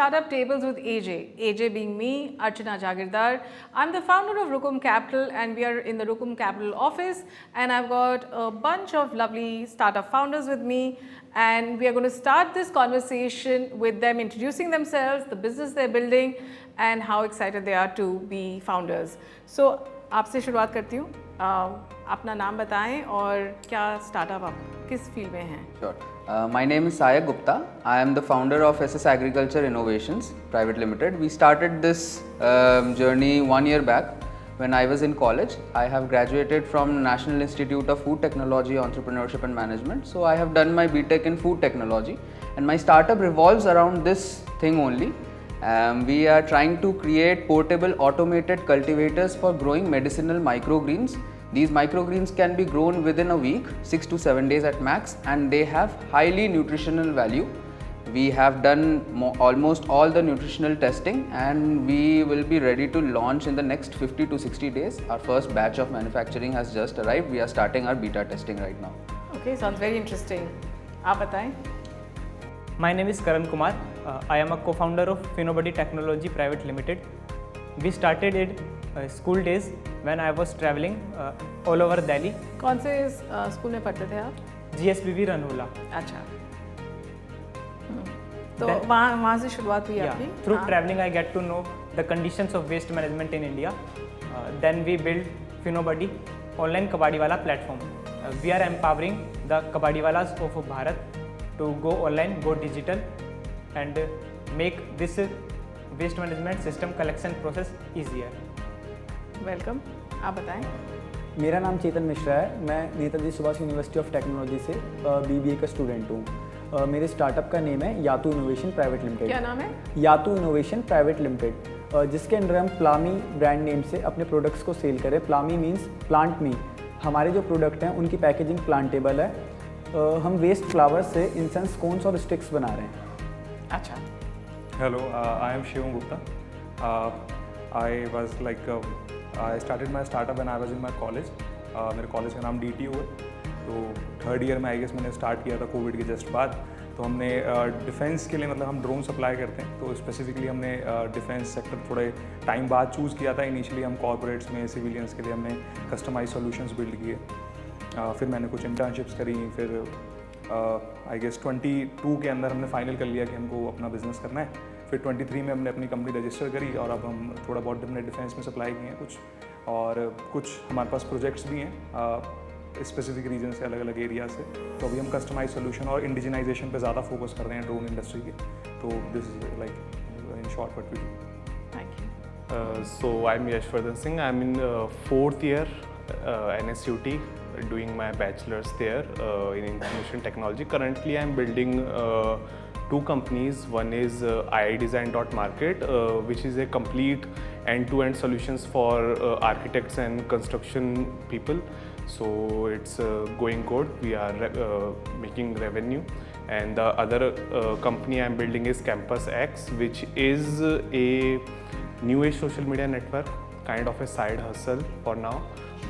Startup Tables with AJ. AJ being me, Archana Jagirdar. I'm the founder of Rukum Capital and we are in the Rukum Capital office, and I've got a bunch of lovely startup founders with me, and we are going to start this conversation with them introducing themselves, the business they're building and how excited they are to be founders. So आपसे शुरुआत करती हूँ. अपना नाम बताएं और क्या startup आप किस फील्ड में हैं? Sure. My name is Sayak Gupta. I am the founder of SS Agriculture Innovations Private Limited. We started this journey 1 year back when I was in college. I have graduated from National Institute of Food Technology, Entrepreneurship and Management. So I have done my BTech in food technology, and my startup revolves around this thing only. We are trying to create portable automated cultivators for growing medicinal microgreens. These microgreens can be grown within a week, 6 to 7 days at max, and they have highly nutritional value. We have done almost all the nutritional testing, and we will be ready to launch in the next 50 to 60 days. Our first batch of manufacturing has just arrived. We are starting our beta testing right now. Okay, sounds very interesting. आप बताएं? My name is Karan Kumar. I am a co-founder of Finobody Technology Private Limited. We started it school days when I was traveling all over Delhi. कौन से school में पढ़ते थे आप? GSBV Ranhula. अच्छा. तो वहाँ से शुरुआत हुई आपकी? Through traveling, I get to know the conditions of waste management in India. Then we built Finobody online Kabadiwala platform. We are empowering the Kabadiwalas of Bharat to go online, go digital, and make this waste management system collection process easier. Welcome. आप बताएं? मेरा नाम चेतन मिश्रा है. मैं Netaji Subhash university of technology से BBA का student हूँ. मेरे स्टार्टअप का नेम है यातू इनोवेशन प्राइवेट लिमिटेड. क्या नाम है? यातू इनोवेशन प्राइवेट लिमिटेड, जिसके अंडर हम प्लामी ब्रांड नेम से अपने प्रोडक्ट्स को सेल करें. प्लामी मीन्स प्लांट मी. हमारे जो प्रोडक्ट हैं उनकी पैकेजिंग प्लांटेबल है. हम वेस्ट फ्लावर से इंसेंस कोन्स और स्टिक्स बना रहे हैं. अच्छा. Hello, I am Shivam Gupta. I started my startup when I was in my college. मेरे कॉलेज का नाम DTU है. तो थर्ड ईयर में आई गेस मैंने स्टार्ट किया था कोविड के जस्ट बाद. तो हमने डिफेंस के लिए, मतलब हम ड्रोन सप्लाई करते हैं, तो स्पेसिफिकली हमने डिफेंस सेक्टर थोड़े टाइम बाद चूज़ किया था. इनिशियली हम कॉर्पोरेट्स में सिविलियंस के लिए हमने कस्टमाइज सॉल्यूशंस बिल्ड किए. फिर मैंने कुछ इंटर्नशिप्स करी. फिर आई गेस 22 के अंदर हमने फाइनल कर लिया कि हमको अपना बिजनेस करना है. फिर 23 में हमने अपनी कंपनी रजिस्टर करी और अब हम थोड़ा बहुत हमने डिफेंस में सप्लाई किए हैं कुछ, और कुछ हमारे पास प्रोजेक्ट्स भी हैं स्पेसिफिक रीजन से, अलग अलग एरिया से. तो अभी हम कस्टमाइज सोल्यूशन और इंडिजिनाइजेशन पे ज़्यादा फोकस कर रहे हैं ड्रोन इंडस्ट्री के. तो this is like in short what we do. Thank you. So I'm Yashvardhan Singh. I'm in 4th year NSUT, doing my bachelor's there in information technology. Currently I'm building 2 companies. One is iDesign.market, which is a complete end-to-end solutions for architects and construction people. So it's going good. We are making revenue. And the other company I'm building is Campus X, which is a new age social media network, kind of a side hustle for now.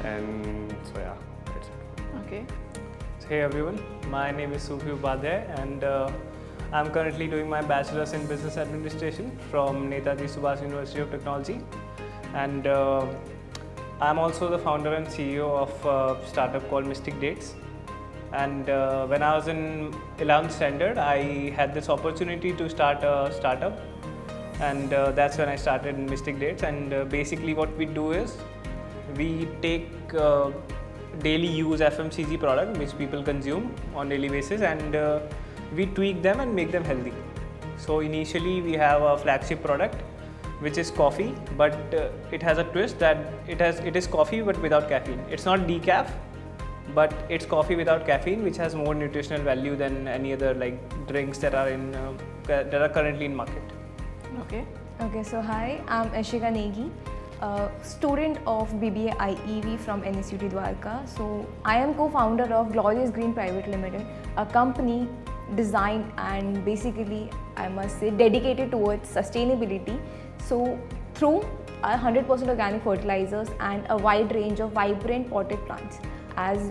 And so yeah, that's it. Okay. Hey everyone, my name is Sufi Upadhyay, and I'm currently doing my bachelor's in business administration from Netaji Subhash University of Technology, and I'm also the founder and CEO of a startup called Mystic Dates. And when I was in 11th standard, I had this opportunity to start a startup, and that's when I started Mystic Dates. And basically what we do is we take daily use FMCG product which people consume on daily basis, and we tweak them and make them healthy. So initially we have a flagship product which is coffee, but it has a twist that it is coffee but without caffeine. It's not decaf, but it's coffee without caffeine, which has more nutritional value than any other like drinks that are currently in market. Okay. Okay, so hi, I'm Ashika Negi, a student of BBA IEV from NSUT Dwarka. So I am co-founder of Glorious Green Private Limited, a company designed and basically, I must say, dedicated towards sustainability. So through 100% organic fertilizers and a wide range of vibrant potted plants as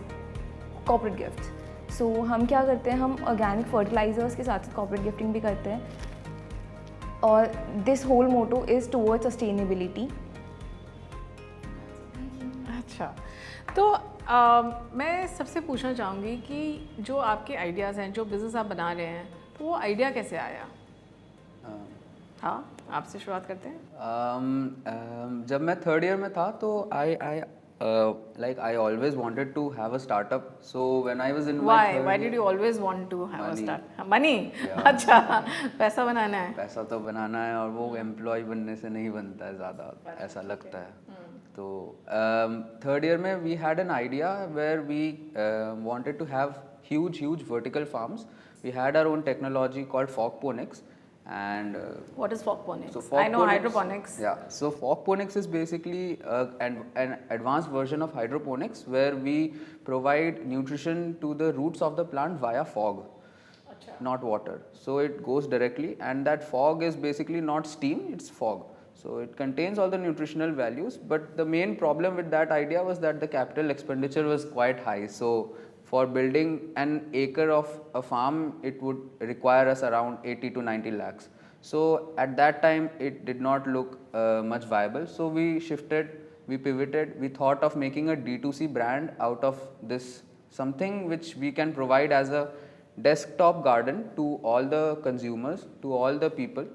corporate gifts. So हम क्या करते हैं, हम organic fertilizers के साथ corporate gifting भी करते हैं. or this whole motto is towards sustainability. अच्छा, तो मैं सबसे पूछना चाहूँगी कि जो आपके आइडियाज़ हैं, जो बिज़नेस आप बना रहे हैं, तो वो आइडिया कैसे आया? हाँ, आपसे शुरुआत करते हैं। जब मैं थर्ड ईयर में था तो I always wanted to have a startup. So when I was in my third Why year, did you always want to have a Money. start? Money? Yeah. अच्छा, पैसा बनाना है। पैसा तो बनाना है और वो एम्प्लॉय बनने से नहीं बनता है ज़्यादा, ऐसा लगता है। तो थर्ड ईयर में we had an idea where we wanted to have huge vertical farms. We had our own technology called Fogponics, and What is fogponics? so I know fogponics- hydroponics. Yeah, so Fogponics is basically an advanced version of hydroponics where we provide nutrition to the roots of the plant via fog, not water. So it goes directly, and that fog is basically not steam, it's fog. So it contains all the nutritional values, but the main problem with that idea was that the capital expenditure was quite high. So for building an acre of a farm, it would require us around 80 to 90 lakhs. So at that time, it did not look much viable. So we shifted, we pivoted, we thought of making a D2C brand out of this, something which we can provide as a desktop garden to all the consumers, to all the people.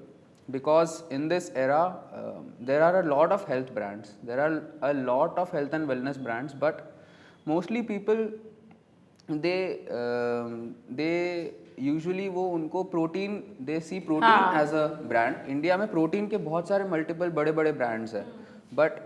Because in this era, there are a lot of health brands, there are a lot of health and wellness brands, but mostly people they usually वो उनको protein they see protein as a brand. India में protein के बहुत सारे multiple बड़े बड़े brands हैं, but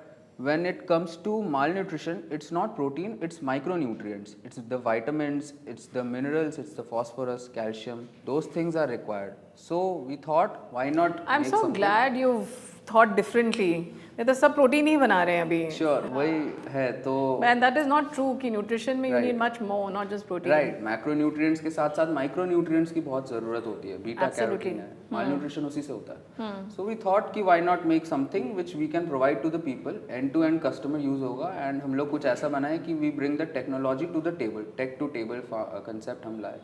when it comes to malnutrition, it's not protein, it's micronutrients, it's the vitamins, it's the minerals, it's the phosphorus, calcium, those things are required. So we thought, why not I'm make so something? glad you've thought differently. ये तो सब protein ही बना रहे हैं अभी। Sure, वही है तो And that is not true कि न्यूट्रिशन में you Right. need much more, not just protein. Right, macronutrients के साथ साथ माइक्रोन्यूट्रिएंट्स की बहुत ज़रूरत होती है। Beta Absolutely. कैरोटीन है, मालन्यूट्रिशन उसी से होता है। सो वी थॉट कि why not make something which we can provide to the people, and to end customer use होगा, एंड हम लोग कुछ ऐसा बनाए कि we bring the technology to the table, take to table concept हम लाए।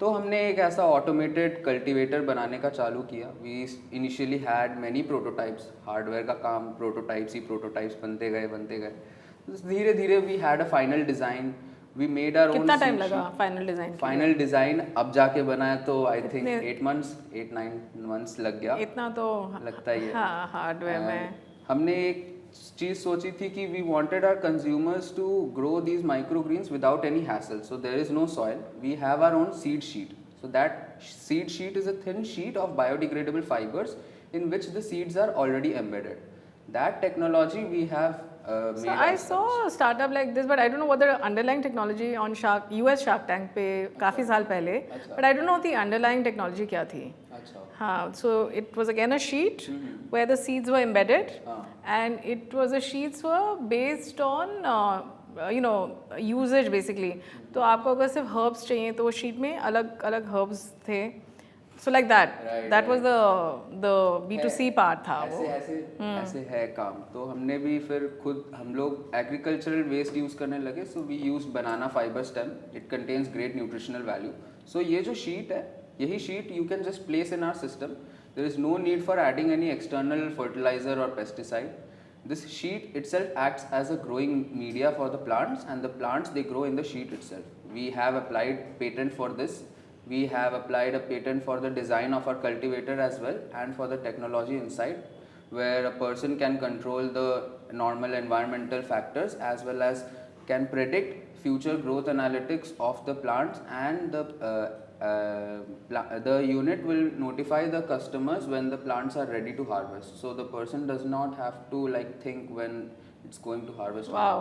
तो हमने एक ऐसा ऑटोमेटेड कल्टीवेटर बनाने का चालू किया। We initially had many prototypes, hardware का काम, प्रोटोटाइप्स बनते गए। धीरे धीरे we had a final design, we made our own. कितना टाइम लगा फाइनल डिजाइन? फाइनल डिज़ाइन अब जाके बनाया तो आई थिंक कितने- 8 मंथ्स लग गया, इतना तो लगता ही है। हाँ, हार्डवेयर में। हमने एक चीज़ सोची थी कि we wanted our consumers to grow these microgreens without any hassle. So there is no soil, we have our own seed sheet. So that seed sheet is a thin sheet of biodegradable fibres in which the seeds are already embedded. That technology we have made. So I saw a startup like this, but I don't know what the underlying technology on US Shark Tank पे काफ़ी साल पहले, but I don't know the underlying technology क्या थी। अच्छा, हाँ, so it was again a sheet where the seeds were embedded, and it was the sheets were based on usage basically. तो आपको अगर सिर्फ herbs चाहिए तो वो sheet में अलग अलग herbs थे। So like that, Right, that was the B2C part था वो। ऐसे है काम। तो हमने भी फिर खुद हम लोग एग्रीकल्चरल वेस्ट यूज़ करने लगे। So we use banana fibre stem, it contains great nutritional value. So ये जो शीट है, यही sheet you can just place in our system. There is no need for adding any external fertiliser और pesticide. This sheet itself acts as a growing media for the plants, and the plants they grow in the sheet itself. We have applied patent for this. We have applied a patent for the design of our cultivator as well, and for the technology inside, where a person can control the normal environmental factors as well as can predict future growth analytics of the plants, and the unit will notify the customers when the plants are ready to harvest. So the person does not have to think when it's going to harvest. Wow,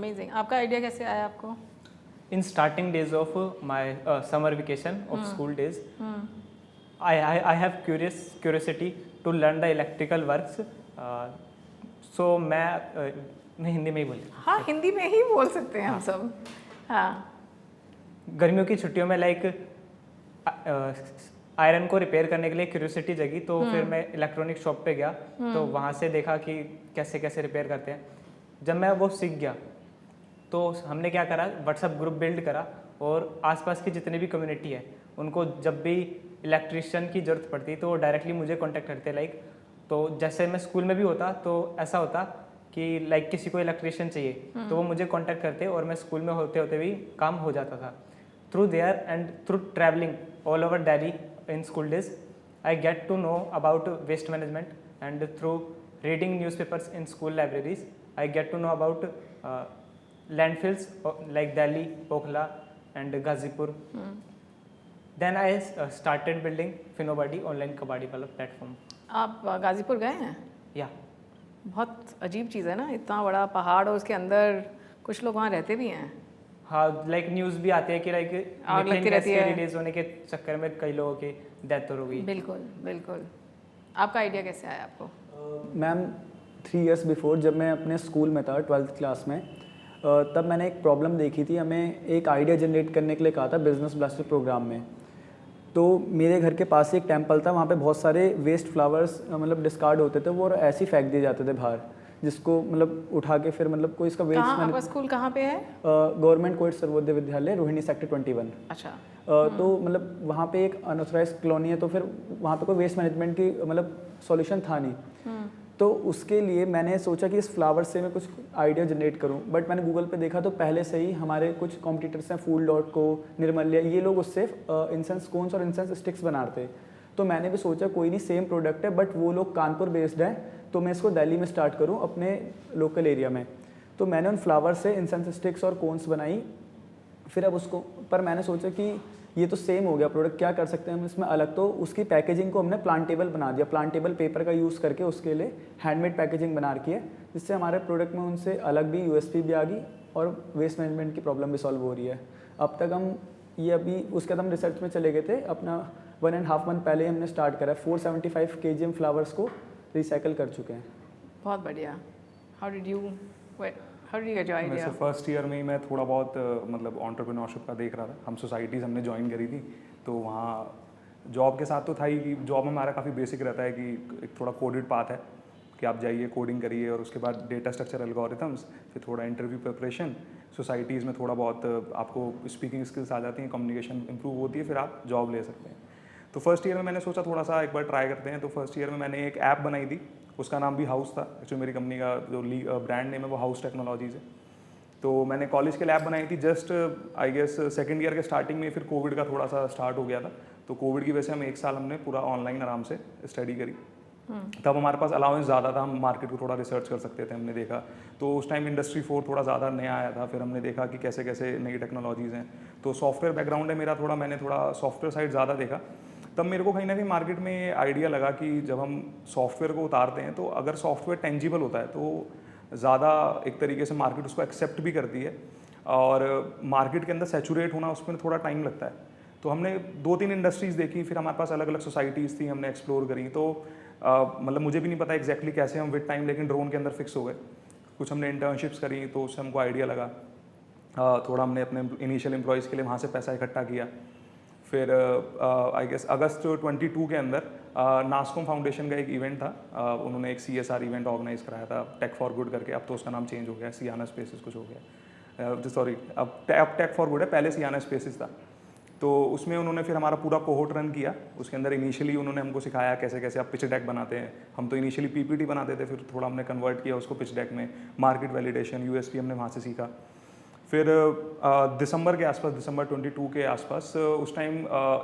amazing. आपका idea कैसे आया आपको? In starting days of my summer vacation of school days, I have curiosity to learn the electrical works. So मैं हिंदी में ही बोल। हाँ, हिंदी में ही बोल सकते हैं हम सब। हाँ, गर्मियों की छुट्टियों में आयरन को रिपेयर करने के लिए क्यूरियोसिटी जगी, तो फिर मैं इलेक्ट्रॉनिक शॉप पे गया, तो वहाँ से देखा कि कैसे कैसे रिपेयर करते हैं। जब मैं वो सीख गया तो हमने क्या करा, व्हाट्सएप ग्रुप बिल्ड करा, और आसपास की जितनी भी कम्युनिटी है उनको जब भी इलेक्ट्रिशियन की ज़रूरत पड़ती तो वो डायरेक्टली मुझे कांटेक्ट करते लाइक। तो जैसे मैं स्कूल में भी होता तो ऐसा होता कि लाइक किसी को इलेक्ट्रिशियन चाहिए तो वो मुझे कांटेक्ट करते और मैं स्कूल में होते होते भी काम हो जाता था। Through there and through travelling all over Delhi in school days I get to know about waste management and through reading newspapers in school libraries I get to know about landfills like Delhi, Okhla and Ghazipur. Then I started building Finobody online kabaddi वाला platform. आप गाजीपुर गए हैं? Yeah. बहुत अजीब चीज़ है ना, इतना बड़ा पहाड़ और उसके अंदर कुछ लोग वहाँ रहते भी हैं। हाँ, लाइक न्यूज़ भी आती है कि लाइक आग लगती रहती है। रिलीज होने के चक्कर में कई लोगों की डेथ हो गई। बिल्कुल बिल्कुल। आपका आइडिया कैसे आया आपको? मैम 3 years बिफोर जब मैं अपने स्कूल में था 12th क्लास में, तब मैंने एक प्रॉब्लम देखी थी। हमें एक आइडिया जनरेट करने के लिए कहा था बिजनेस ब्लास्टर प्रोग्राम में। तो मेरे घर के पास ही एक टेंपल था, वहाँ पे बहुत सारे वेस्ट फ्लावर्स मतलब डिस्कार्ड होते थे वो, और ऐसे ही फेंक दिए जाते थे बाहर, जिसको मतलब उठा के फिर मतलब कोई इसका कहाँ वेस्ट। आपका स्कूल कहाँ पे है? Government coed Sarvodaya Vidyalaya, Rohini sector 21। अच्छा। तो मतलब वहाँ पे एक अनऑथराइज्ड कॉलोनी है, तो फिर वहाँ पे कोई वेस्ट मैनेजमेंट की मतलब सॉल्यूशन था नहीं। तो उसके लिए मैंने सोचा कि इस फ्लावर से मैं कुछ आइडिया जनरेट करूं, बट मैंने गूगल पे देखा तो पहले से ही हमारे कुछ कॉम्पिटिटर्स हैं, फूल.co, निर्मल्या, ये लोग उससे इंसेंस कोन्स और इंसेंस स्टिक्स बनाते। तो मैंने भी सोचा कोई नहीं, सेम प्रोडक्ट है बट वो लोग कानपुर बेस्ड हैं, तो मैं इसको दिल्ली में स्टार्ट करूं अपने लोकल एरिया में। तो मैंने उन फ्लावर से इंसेंस स्टिक्स और कोन्स बनाई। फिर अब उसको पर मैंने सोचा कि ये तो सेम हो गया प्रोडक्ट, क्या कर सकते हैं हम इसमें अलग। तो उसकी पैकेजिंग को हमने प्लांटेबल बना दिया, प्लांटेबल पेपर का यूज़ करके उसके लिए हैंडमेड पैकेजिंग बना रखी है, जिससे हमारे प्रोडक्ट में उनसे अलग भी यूएसपी भी आ गई और वेस्ट मैनेजमेंट की प्रॉब्लम भी सॉल्व हो रही है। अब तक हम ये अभी उसके बाद हम रिसर्च में चले गए थे, अपना 1.5 month पहले हमने स्टार्ट करा है। 475 kg फ्लावर्स को रिसाइकल कर चुके हैं। बहुत बढ़िया। How did you get your idea? वैसे फर्स्ट ईयर में ही मैं थोड़ा बहुत मतलब एंटरप्रेन्योरशिप का देख रहा था। हम सोसाइटीज़ हमने ज्वाइन करी थी, तो वहाँ जॉब के साथ तो था ही कि जॉब में हमारा काफ़ी बेसिक रहता है कि एक थोड़ा कोडेड पाथ है कि आप जाइए कोडिंग करिए और उसके बाद डेटा स्ट्रक्चर एल्गोरिथम्स, फिर थोड़ा इंटरव्यू प्रिपरेशन, सोसाइटीज़ में थोड़ा बहुत आपको स्पीकिंग स्किल्स आ जाती हैं, कम्युनिकेशन इंप्रूव होती है, फिर आप जॉब ले सकते हैं। तो फर्स्ट ईयर में मैंने सोचा थोड़ा सा एक बार ट्राई करते हैं। तो फर्स्ट ईयर में मैंने एक ऐप बनाई थी, उसका नाम भी हाउस था। एक्चुअली मेरी कंपनी का जो ब्रांड नेम है वो हाउस टेक्नोलॉजीज़ है। तो मैंने कॉलेज के लिए ऐप बनाई थी, just I guess second year के स्टार्टिंग में। फिर कोविड का थोड़ा सा स्टार्ट हो गया था, तो कोविड की वजह से हम 1 साल हमने पूरा ऑनलाइन आराम से स्टडी करी। तब हमारे पास अलाउंस ज़्यादा था, हम मार्केट को थोड़ा रिसर्च कर सकते थे। हमने देखा तो उस टाइम इंडस्ट्री 4 थोड़ा ज़्यादा नया आया था। फिर हमने देखा कि कैसे कैसे नई टेक्नोलॉजीज़ हैं। तो सॉफ्टवेयर बैकग्राउंड है मेरा थोड़ा, मैंने थोड़ा सॉफ्टवेयर साइड ज़्यादा देखा। तब मेरे को कहीं ना कहीं मार्केट में आइडिया लगा कि जब हम सॉफ्टवेयर को उतारते हैं तो अगर सॉफ्टवेयर टेंजिबल होता है तो ज़्यादा एक तरीके से मार्केट उसको एक्सेप्ट भी करती है, और मार्केट के अंदर सैचुरेट होना उसमें थोड़ा टाइम लगता है। तो हमने 2-3 इंडस्ट्रीज़ देखी, फिर हमारे पास अलग अलग सोसाइटीज़ थी, हमने एक्सप्लोर करी। तो मतलब मुझे भी नहीं पता एग्जैक्टली कैसे हम विद टाइम, लेकिन ड्रोन के अंदर फिक्स हो गए। कुछ हमने इंटर्नशिप्स करी तो उससे हमको आइडिया लगा। थोड़ा हमने अपने इनिशियल एम्प्लॉयज़ के लिए वहाँ से पैसा इकट्ठा किया। फिर आई गेस अगस्त 22 के अंदर नास्कॉम फाउंडेशन का एक इवेंट था, उन्होंने एक CSR इवेंट ऑर्गेनाइज कराया था, टेक फॉर गुड करके। अब तो उसका नाम चेंज हो गया, सियाना स्पेसेस कुछ हो गया, सॉरी अब टेक फॉर गुड है, पहले सियाना स्पेसेस था। तो उसमें उन्होंने फिर हमारा पूरा कोहोर्ट रन किया। उसके अंदर इनिशियली उन्होंने हमको सिखाया कैसे कैसे आप पिच डेक बनाते हैं। हम तो इनिशियली PPT बनाते थे, फिर थोड़ा हमने कन्वर्ट किया उसको पिच डेक में, मार्केट वैलिडेशन, USP हमने वहाँ से सीखा। फिर दिसंबर के आसपास, दिसंबर 22 के आसपास, उस टाइम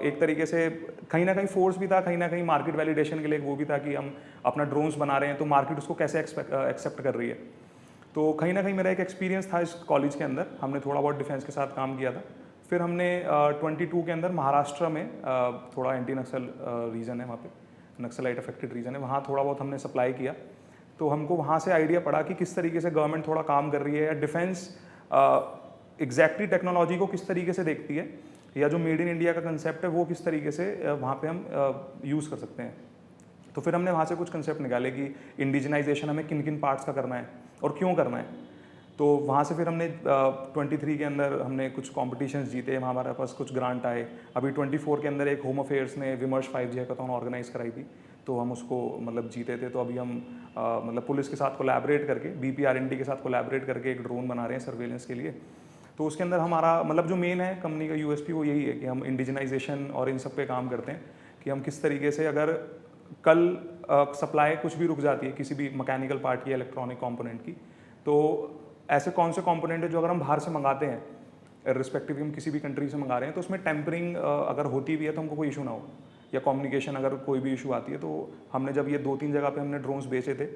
एक तरीके से कहीं ना कहीं फोर्स भी था, कहीं ना कहीं मार्केट वैलिडेशन के लिए वो भी था कि हम अपना ड्रोन्स बना रहे हैं तो मार्केट उसको कैसे एक्सेप्ट कर रही है। तो कहीं ना कहीं मेरा एक एक्सपीरियंस था इस कॉलेज के अंदर, हमने थोड़ा बहुत डिफेंस के साथ काम किया था। फिर हमने 22 के अंदर महाराष्ट्र में थोड़ा एंटी नक्सल रीजन है, वहाँ पे नक्सलाइट अफेक्टेड रीजन है, वहाँ थोड़ा बहुत हमने सप्लाई किया। तो हमको वहाँ से आइडिया पड़ा कि किस तरीके से गवर्नमेंट थोड़ा काम कर रही है, या डिफेंस एग्जैक्टली टेक्नोलॉजी को किस तरीके से देखती है, या जो मेड इन इंडिया का कंसेप्ट है वो किस तरीके से वहाँ पे हम यूज़ कर सकते हैं। तो फिर हमने वहाँ से कुछ कंसेप्ट निकाले कि इंडिजिनाइजेशन हमें किन किन पार्ट्स का करना है और क्यों करना है। तो वहाँ से फिर हमने 23 के अंदर हमने कुछ कॉम्पिटिशन्स जीते, वहाँ हमारे पास कुछ ग्रांट आए। अभी 24 के अंदर एक होम अफेयर्स ने विमर्श 5G हैकाथॉन ऑर्गेनाइज कराई थी, तो हम उसको मतलब जीते थे। तो अभी हम मतलब पुलिस के साथ कोलैबोरेट करके, BPRND के साथ कोलैबोरेट करके एक ड्रोन बना रहे हैं सर्वेलेंस के लिए। तो उसके अंदर हमारा मतलब जो मेन है कंपनी का USP वो यही है कि हम इंडिजिनाइजेशन और इन सब पे काम करते हैं। कि हम किस तरीके से अगर कल सप्लाई कुछ भी रुक जाती है किसी भी मैकेनिकल पार्ट की, इलेक्ट्रॉनिक कंपोनेंट की, तो ऐसे कौन से कंपोनेंट है जो अगर हम बाहर से मंगाते हैं रिस्पेक्टिव हम किसी भी कंट्री से मंगा रहे हैं तो उसमें टेम्परिंग अगर होती भी है तो हमको कोई इशू ना हो, या कम्युनिकेशन अगर कोई भी इशू आती है। तो हमने जब ये 2-3 जगह पे हमने ड्रोन्स बेचे थे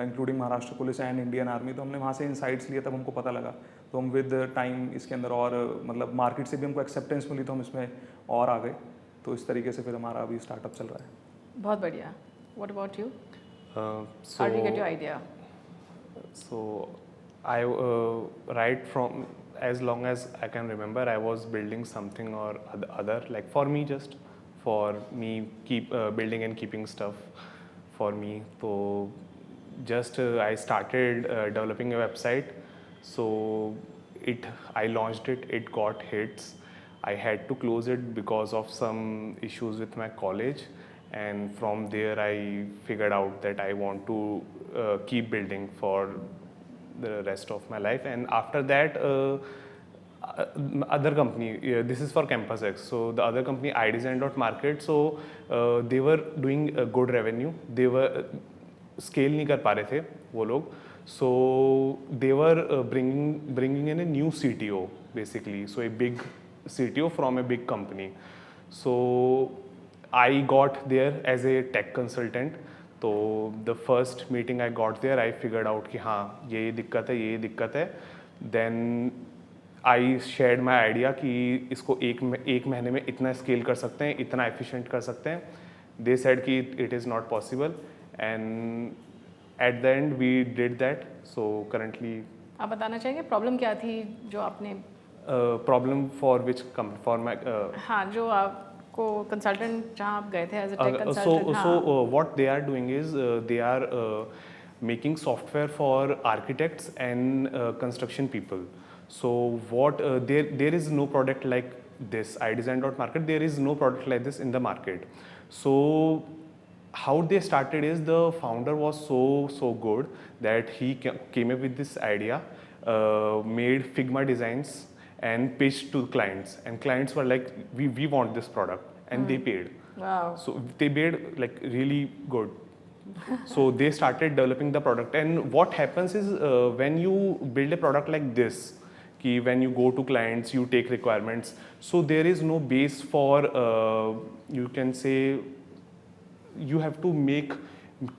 including Maharashtra police and Indian army, तो हमने वहाँ से इनसाइट्स लिए, तब हमको पता लगा। तो हम विद टाइम इसके अंदर और मतलब मार्केट से भी हमको एक्सेप्टेंस मिली तो हम इसमें और आ गए। तो इस तरीके से फिर हमारा अभी स्टार्टअप चल रहा है। बहुत बढ़िया। What about you? So How did you get your idea? So I right from as long as I can remember, I was building something or other, like for me, just for me, keep building and keeping stuff for me. So just I started developing a website. So I launched it. It got hits. I had to close it because of some issues with my college. And from there I figured out that I want to keep building for the rest of my life. And after that other company, this is for Campus X, so the other company iDesign.market, so they were doing a good revenue, they were scale नहीं कर पा रहे थे वो लोग, so they were bringing in a new CTO basically, so a big CTO from a big company. So I got there as a tech consultant. तो the first meeting I got there, I figured out कि हाँ ये दिक्कत है. Then I shared my idea कि इसको एक महीने में इतना स्केल कर सकते हैं, इतना एफिशिएंट कर सकते हैं. They said कि it is not possible, and at the end we did that. So currently आप बताना चाहेंगे प्रॉब्लम क्या थी जो आपने problem for which company, for my हाँ जो आपको कंसल्टेंट जहाँ आप गए थे as a tech consultant so what they are doing is they are making software for architects and construction people. So what there is no product like this iDesign.market, there is no product like this in the market. So how they started is the founder was so good that he came up with this idea, made Figma designs and pitched to clients, and clients were like, we want this product, and they paid. Wow. So they paid like really good. So they started developing the product, and what happens is when you build a product like this, कि when you go to clients, you take requirements, so there is no base for you can say you have to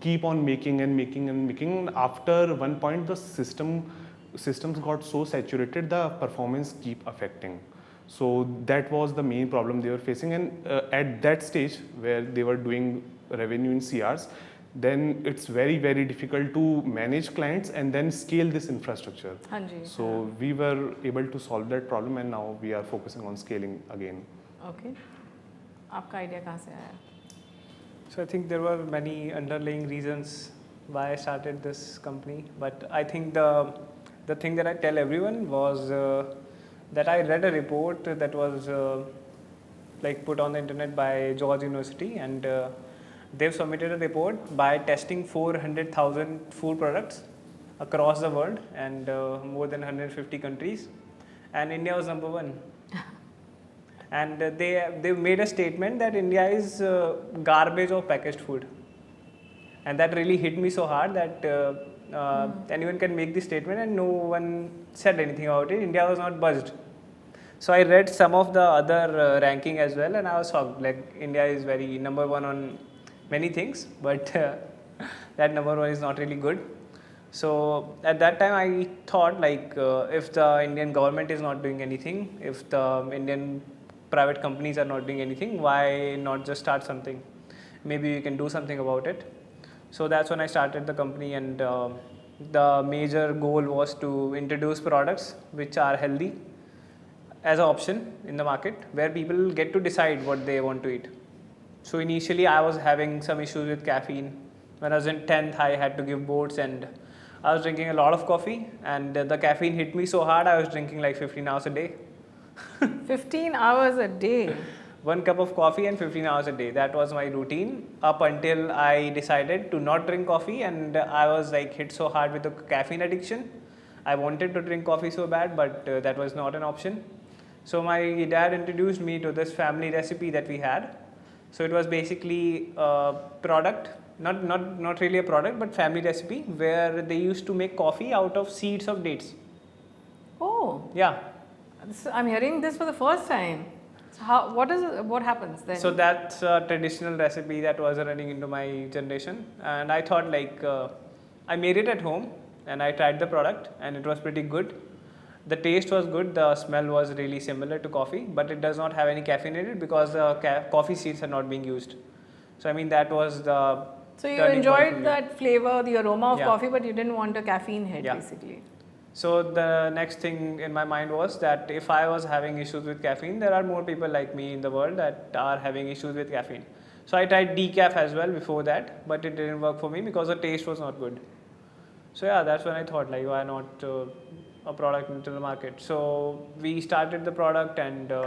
keep on making and making and making. After one point the systems got so saturated, the performance keep affecting. So that was the main problem they were facing, and at that stage where they were doing revenue in CRs, then it's very difficult to manage clients and then scale this infrastructure. हाँ जी. So we were able to solve that problem, and now we are focusing on scaling again. Okay. आपका idea कहाँ से आया? So I think there were many underlying reasons why I started this company, but I think the thing that I tell everyone was that I read a report that was like put on the internet by George University, and they've submitted a report by testing 400,000 food products across the world and more than 150 countries, and India was number one. And they made a statement that India is garbage of packaged food, and that really hit me so hard that anyone can make this statement, and no one said anything about it. India was not buzzed. So I read some of the other ranking as well, and I was shocked. Like India is very number one on many things, but that number one is not really good. So at that time I thought like if the Indian government is not doing anything, if the Indian private companies are not doing anything, why not just start something? Maybe we can do something about it. So that's when I started the company, and the major goal was to introduce products which are healthy as an option in the market, where people get to decide what they want to eat. So initially I was having some issues with caffeine. When I was in 10th, I had to give boards, and I was drinking a lot of coffee, and the caffeine hit me so hard I was drinking like 15 hours a day. 15 hours a day. 1 cup of coffee and 15 hours a day. That was my routine up until I decided to not drink coffee, and I was like hit so hard with the caffeine addiction. I wanted to drink coffee so bad, but that was not an option. So my dad introduced me to this family recipe that we had. So it was basically a product, not really a product, but family recipe where they used to make coffee out of seeds of dates. Oh, Yeah. I'm hearing this for the first time. So what happens then? So that's a traditional recipe that was running into my generation, and I thought like I made it at home and I tried the product and it was pretty good. The taste was good, the smell was really similar to coffee, but it does not have any caffeine in it because the coffee seeds are not being used. So I mean that was the So you turning point for enjoyed me. that flavor, the aroma of Yeah. coffee, but you didn't want a caffeine hit, Yeah. basically. So the next thing in my mind was that if I was having issues with caffeine, there are more people like me in the world that are having issues with caffeine. So I tried decaf as well before that, but it didn't work for me because the taste was not good. So yeah, that's when I thought like why not a product into the market. So we started the product and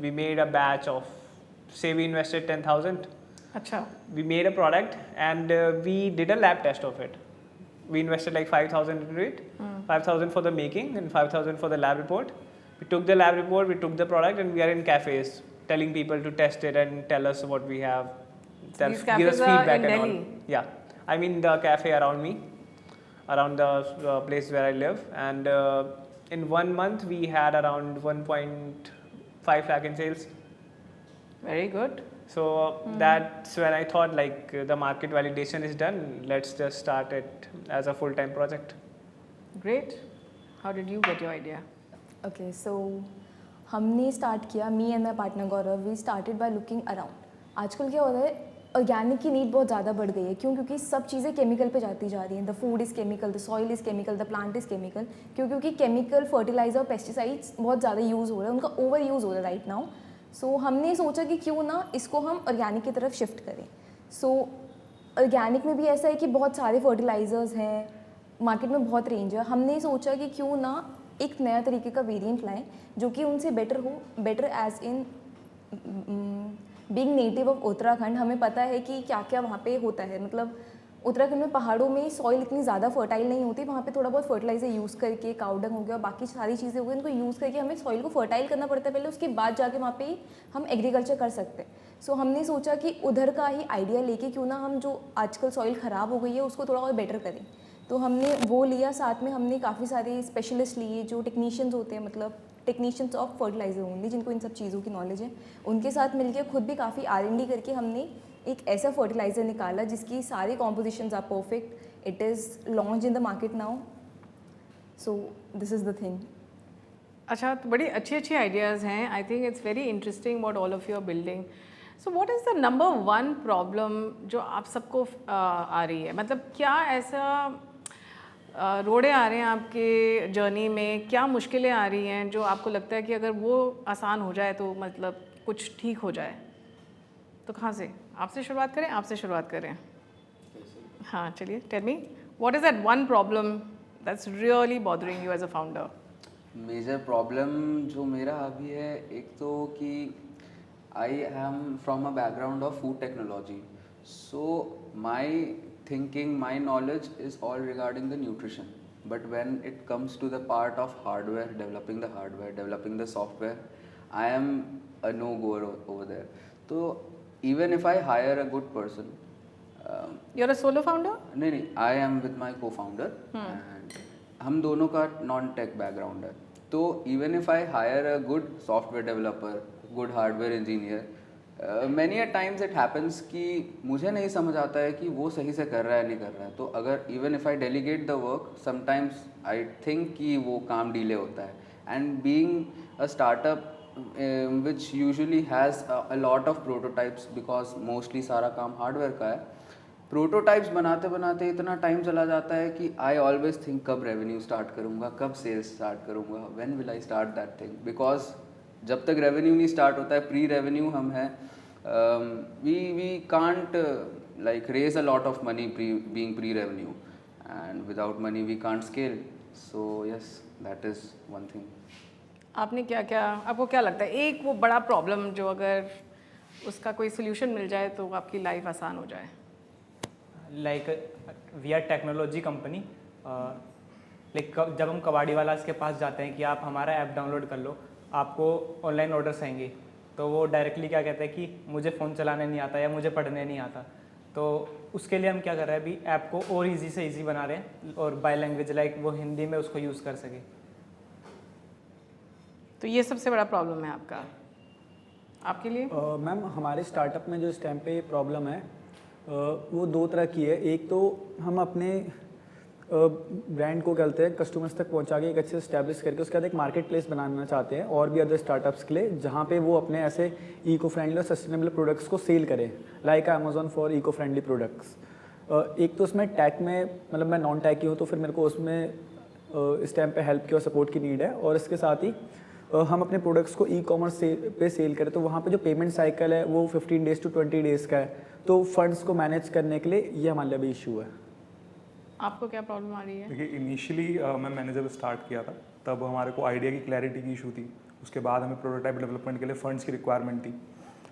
we made a batch of, say we invested 10,000. Acha. We made a product and we did a lab test of it. We invested like 5,000 into it, 5,000 for the making and 5,000 for the lab report. We took the lab report, we took the product, and we are in cafes telling people to test it and tell us what we have. These Give us cafes are feedback in and Delhi? all. Yeah, I mean the cafe around me, around the place where I live, and in 1 month we had around 1.5 lakh in sales. Very good. So that's when I thought like the market validation is done. Let's just start it as a full-time project. Great. How did you get your idea? Okay, so हमने start किया, me and my partner Gaurav, we started by looking around. आजकल क्या होता है, organic की need बहुत ज़्यादा बढ़ गई है. क्यों? क्योंकि सब चीज़ें केमिकल पे जाती जा रही हैं. The food is chemical, the soil is chemical, the plant is chemical. क्योंकि केमिकल फर्टिलाइजर और पेस्टिसाइड्स बहुत ज़्यादा यूज़ हो रहा है, उनका ओवर यूज़ हो रहा है राइट नाउ. सो हमने सोचा कि क्यों ना इसको हम ऑर्गेनिक की तरफ शिफ्ट करें. सो ऑर्गेनिक में भी ऐसा है कि बहुत सारे फर्टिलाइजर्स हैं, मार्केट में बहुत रेंज है. हमने सोचा कि क्यों ना एक नया तरीके का वेरिएंट लाएं जो कि उनसे बेटर हो, better as in being native of Uttarakhand. हमें पता है कि क्या क्या वहाँ पे होता है. मतलब उत्तराखंड में पहाड़ों में सॉइल इतनी ज़्यादा फर्टाइल नहीं होती. वहाँ पे थोड़ा बहुत फर्टिलाइजर यूज़ करके, काउडंग हो गया और बाकी सारी चीज़ें हो गई, उनको यूज़ करके हमें सॉइल को फर्टाइल करना पड़ता है पहले, उसके बाद जाके वहाँ पे हम एग्रीकल्चर कर सकते हैं. सो हमने सोचा कि उधर का ही आइडिया लेके क्यों ना हम जो आजकल सॉइल ख़राब हो गई है उसको थोड़ा और बेटर करें. तो हमने वो लिया, साथ में हमने काफ़ी सारे स्पेशलिस्ट लिए जो टेक्नीशियंस होते हैं, मतलब टेक्नीशियंस ऑफ फर्टिलाइजर होंगे जिनको इन सब चीज़ों की नॉलेज है. उनके साथ मिलके खुद भी काफ़ी R&D करके हमने एक ऐसा फर्टिलाइज़र निकाला जिसकी सारी compositions are perfect. It is launch in the market now. So this is the thing. अच्छा, तो बड़ी अच्छी अच्छी आइडियाज़ हैं. I think it's very interesting what all of you are building. So what is the number one problem जो आप सबको आ रही है? मतलब क्या ऐसा रोड़े आ रहे हैं आपके जर्नी में, क्या मुश्किलें आ रही हैं जो आपको लगता है कि अगर वो आसान हो जाए तो मतलब कुछ ठीक हो जाए? तो कहाँ से? आपसे शुरुआत करें? आपसे शुरुआत करें. हाँ, चलिए, tell me what is that one problem that's really bothering you as a founder? Major problem जो मेरा अभी है, एक तो कि I am from a background of food technology. So my thinking, my knowledge is all regarding the nutrition, but when it comes to the part of hardware, developing the software, I am a no-goer over there. So even if I hire a good person, You're a solo founder? नहीं, I am with my co-founder and हम दोनों का non-tech background है. तो even if I hire a good software developer, good hardware engineer, many a times it happens कि मुझे नहीं समझ आता है कि वो सही से कर रहा है नहीं कर रहा है. तो अगर even if I delegate the work, sometimes I think कि वो काम डिले होता है. And being a startup which usually has a lot of prototypes, because mostly सारा काम हार्डवेयर का है. प्रोटोटाइप्स बनाते बनाते इतना टाइम चला जाता है कि आई ऑलवेज थिंक कब रेवेन्यू स्टार्ट करूँगा, कब सेल्स स्टार्ट करूँगा, when will I start that thing. Because जब तक रेवेन्यू नहीं स्टार्ट होता है, प्री रेवेन्यू हम हैं, we can't like raise a lot of money being pre-revenue, and without money we can't scale. So yes, that is one thing. आपने क्या क्या, आपको क्या लगता है एक वो बड़ा प्रॉब्लम जो अगर उसका कोई सोल्यूशन मिल जाए तो आपकी लाइफ आसान हो जाए? Like we are technology company. Like जब हम कबाड़ी वाला के पास जाते हैं कि आप हमारा ऐप डाउनलोड कर लो, आपको ऑनलाइन ऑर्डर्स आएंगे, तो वो डायरेक्टली क्या कहते हैं कि मुझे फ़ोन चलाने नहीं आता या मुझे पढ़ने नहीं आता। तो उसके लिए हम क्या कर रहे हैं, अभी ऐप को और ईजी से ईजी बना रहे हैं और बाय लैंग्वेज लाइक वो हिंदी में उसको यूज़ कर सके। तो ये सबसे बड़ा प्रॉब्लम है आपका, आपके लिए? मैम हमारे स्टार्टअप में जो इस टाइम पे प्रॉब्लम है वो दो तरह की है। एक तो हम अपने ब्रांड को कहते हैं कस्टमर्स तक पहुंचा के एक अच्छे से स्टैब्लिश करके उसके बाद एक मार्केट प्लेस बनाना चाहते हैं और भी अदर स्टार्टअप्स के लिए, जहां पे वो अपने ऐसे इको फ्रेंडली और सस्टेनेबल प्रोडक्ट्स को सेल करें, like Amazon for eco friendly products. एक तो उसमें टैक में, मतलब मैं नॉन टैक ही हूँ तो फिर मेरे को उसमें इस टाइम पे हेल्प की और सपोर्ट की नीड है। और इसके साथ ही हम अपने प्रोडक्ट्स को ई कॉमर्स पे सेल करें तो वहाँ पे जो पेमेंट साइकिल है वो 15 डेज़ to 20 डेज़ का है, तो फंड्स को मैनेज करने के लिए ये हमारे लिए भी इशू है। आपको क्या प्रॉब्लम आ रही है? देखिए इनिशियली मैंने जब स्टार्ट किया था तब हमारे को आइडिया की क्लैरिटी की इशू थी, उसके बाद हमें प्रोटोटाइप डेवलपमेंट के लिए फंड्स की रिक्वायरमेंट थी।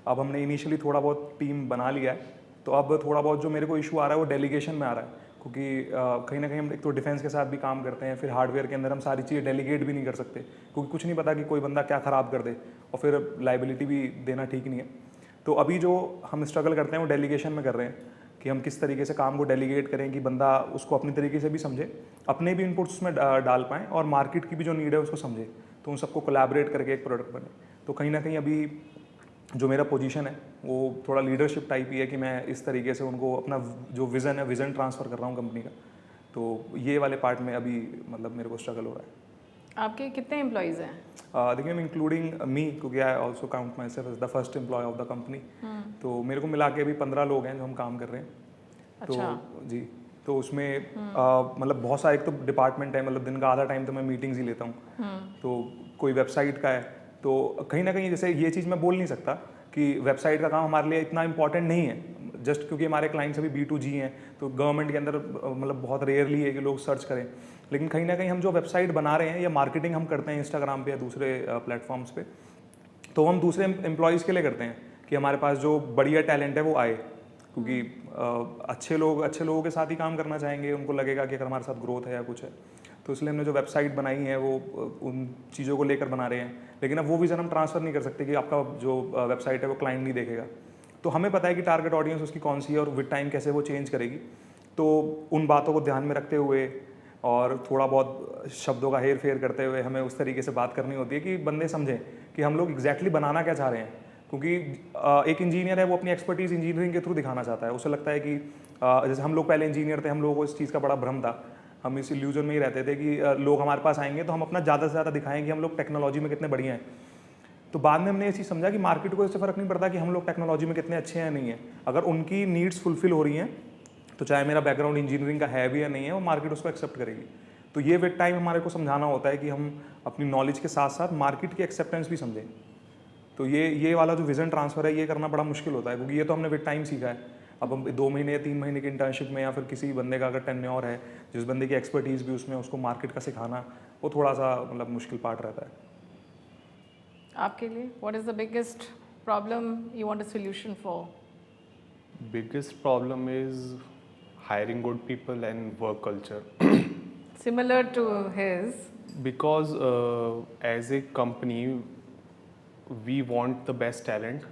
अब हमने इनिशियली थोड़ा बहुत टीम बना लिया है, तो अब थोड़ा बहुत जो मेरे को इशू आ रहा है वो डेलीगेशन में आ रहा है, क्योंकि कहीं ना कहीं हम एक तो डिफेंस के साथ भी काम करते हैं, फिर हार्डवेयर के अंदर हम सारी चीज़ें डेलीगेट भी नहीं कर सकते क्योंकि कुछ नहीं पता कि कोई बंदा क्या ख़राब कर दे और फिर लाइबिलिटी भी देना ठीक नहीं है। तो अभी जो हम स्ट्रगल करते हैं वो डेलीगेशन में कर रहे हैं कि हम किस तरीके से काम को डेलीगेट करें कि बंदा उसको अपनी तरीके से भी समझे, अपने भी इनपुट्स उसमें डाल पाएँ और मार्केट की भी जो नीड है उसको समझे, तो उन सबको कोलैबोरेट करके एक प्रोडक्ट बने। तो कहीं ना कहीं अभी जो मेरा पोजीशन है वो थोड़ा लीडरशिप टाइप ही है कि मैं इस तरीके से उनको अपना जो विज़न है विज़न ट्रांसफ़र कर रहा हूँ कंपनी का। तो ये वाले पार्ट में अभी मतलब मेरे को स्ट्रगल हो रहा है। आपके कितने एम्प्लॉयज़ हैं? देखिए मैं इंक्लूडिंग मी, क्योंकि I also count myself as the first employ of the company, तो मेरे को मिला के अभी 15 लोग हैं जो हम काम कर रहे हैं। अच्छा। तो जी, तो उसमें मतलब बहुत सारे एक तो डिपार्टमेंट है, मतलब दिन का आधा टाइम तो मैं मीटिंग्स ही लेता हूँ। तो कोई वेबसाइट का है, तो कहीं ना कहीं जैसे ये चीज़ मैं बोल नहीं सकता कि वेबसाइट का काम हमारे लिए इतना इंपॉर्टेंट नहीं है, जस्ट क्योंकि हमारे क्लाइंट्स अभी B2G हैं, तो गवर्नमेंट के अंदर मतलब बहुत रेयरली है कि लोग सर्च करें। लेकिन कहीं ना कहीं हम जो वेबसाइट बना रहे हैं या मार्केटिंग हम करते हैं इंस्टाग्राम पे या दूसरे प्लेटफॉर्म्स पे, तो हम दूसरे एम्प्लॉयज़ के लिए करते हैं कि हमारे पास जो बढ़िया टैलेंट है वो आए, क्योंकि अच्छे लोगों के साथ ही काम करना चाहेंगे, उनको लगेगा कि अगर हमारे साथ ग्रोथ है या कुछ है। तो इसलिए हमने जो वेबसाइट बनाई है वो उन चीज़ों को लेकर बना रहे हैं, लेकिन अब वो विज़न हम ट्रांसफ़र नहीं कर सकते कि आपका जो वेबसाइट है वो क्लाइंट नहीं देखेगा। तो हमें पता है कि टारगेट ऑडियंस उसकी कौन सी है और विद टाइम कैसे वो चेंज करेगी। तो उन बातों को ध्यान में रखते हुए और थोड़ा बहुत शब्दों का हेर फेर करते हुए हमें उस तरीके से बात करनी होती है कि बंदे समझें कि हम लोग एग्जैक्टली बनाना क्या चाह रहे हैं। क्योंकि एक इंजीनियर है वो अपनी एक्सपर्टीज़ इंजीनियरिंग के थ्रू दिखाना चाहता है, उसे लगता है कि जैसे हम लोग पहले इंजीनियर थे, हम लोगों को इस चीज़ का बड़ा भ्रम था, हम इस इल्यूजन में ही रहते थे कि लोग हमारे पास आएंगे तो हम अपना ज़्यादा से ज़्यादा दिखाएंगे हम लोग टेक्नोलॉजी में कितने बढ़िया हैं। तो बाद में हमने ये चीज़ समझा कि मार्केट को इससे फ़र्क नहीं पड़ता कि हम लोग टेक्नोलॉजी में कितने अच्छे हैं नहीं है, अगर उनकी नीड्स फुलफिल हो रही हैं तो चाहे मेरा बैकग्राउंड इंजीनियरिंग का है भी या नहीं है, वो मार्केट उसको एक्सेप्ट करेगी। तो ये विद टाइम हमारे को समझाना होता है कि हम अपनी नॉलेज के साथ साथ मार्केट की एक्सेप्टेंस भी समझें। तो ये वाला जो विज़न ट्रांसफ़र है ये करना बड़ा मुश्किल होता है, क्योंकि ये तो हमने विद टाइम सीखा है। अब हम 2 महीने या 3 महीने की इंटर्नशिप में या फिर किसी बंदे का अगर टेन्योर है, जिस बंदे की एक्सपर्टीज़ भी उसमें, उसको मार्केट का सिखाना वो थोड़ा सा मतलब मुश्किल पार्ट रहता है। आपके लिए what is the biggest problem you want a solution for? Biggest problem is hiring good people and work culture. Similar to his. Because as a company, we want the best talent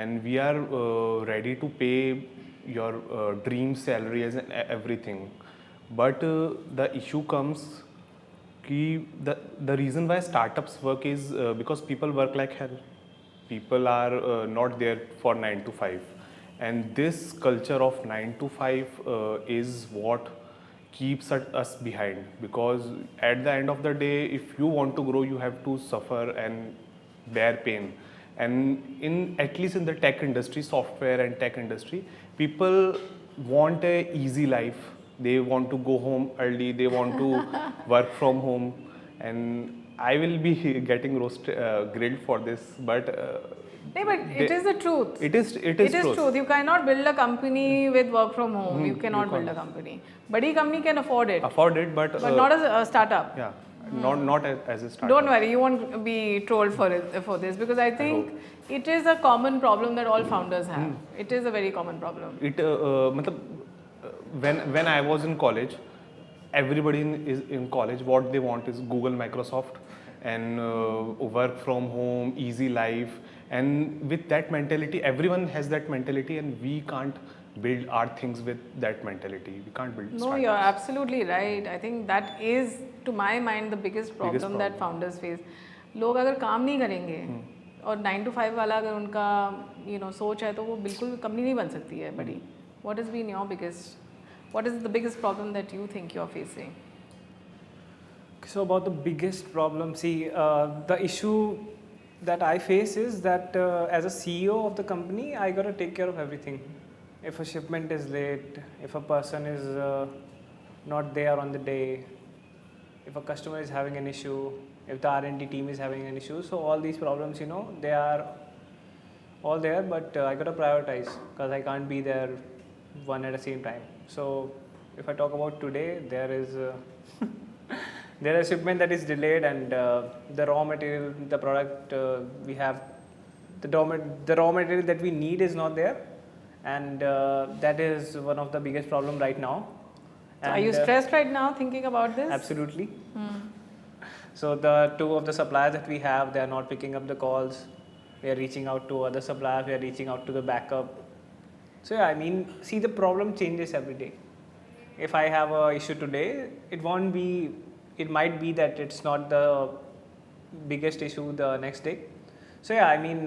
and we are ready to pay your dream salary as everything. But the issue comes कि the reason why startups work is because people work like hell. People are not there for 9 to 5. And this culture of 9 to 5 is what keeps us behind, because at the end of the day, if you want to grow, you have to suffer and bear pain. And at least in the tech industry, software and tech industry, people want a easy life. They want to go home early, they want to work from home, and I will be getting grilled for this, but No, but it is the truth. It is truth. You cannot build a company with work from home. You cannot build a company. Badi company can afford it. but not as a startup. Yeah, not as a startup. Don't worry, you won't be trolled for this, because I think it is a common problem that all founders have. It is a very common problem. When I was in college, everybody in college, what they want is Google, Microsoft, and work from home, easy life. And with that mentality, everyone has that mentality, and we can't build our things with that mentality. We can't build. No, you're absolutely right. I think that is, to my mind, the biggest problem that problem. founders face. लोग अगर काम नहीं करेंगे और 9 to 5 वाला अगर उनका सोच है तो वो बिल्कुल कंपनी नहीं बन सकती है बड़ी. What has been your biggest? What is the biggest problem that you think you're facing? So about the biggest problem, see, the issue that I face is that as a CEO of the company, I got to take care of everything. If a shipment is late, if a person is not there on the day, if a customer is having an issue, if the R&D team is having an issue, so all these problems, they are all there, but I got to prioritize because I can't be there one at the same time. So if I talk about today, there is there is shipment that is delayed, and the raw material, the product we have, the raw material that we need is not there, and that is one of the biggest problem right now. So are you stressed right now thinking about this? Absolutely. So the two of the suppliers that we have, they are not picking up the calls. We are reaching out to other suppliers. We are reaching out to the backup. So yeah, I mean, see, the problem changes every day. If I have a issue today, it might be that it's not the biggest issue the next day. So yeah, I mean,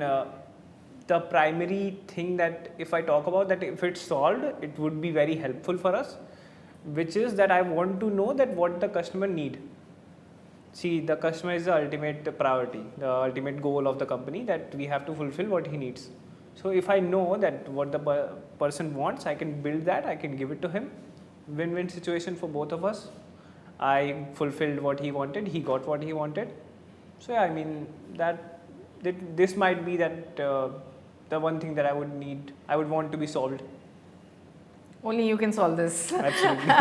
the primary thing that if I talk about that, if it's solved, it would be very helpful for us, which is that I want to know that what the customer need. See, the customer is the ultimate priority, the ultimate goal of the company, that we have to fulfill what he needs. So if I know that what the person wants, I can build that, I can give it to him. Win-win situation for both of us. I fulfilled what he wanted, he got what he wanted. So yeah, I mean, this might be that the one thing that I would want to be solved. Only you can solve this. Absolutely.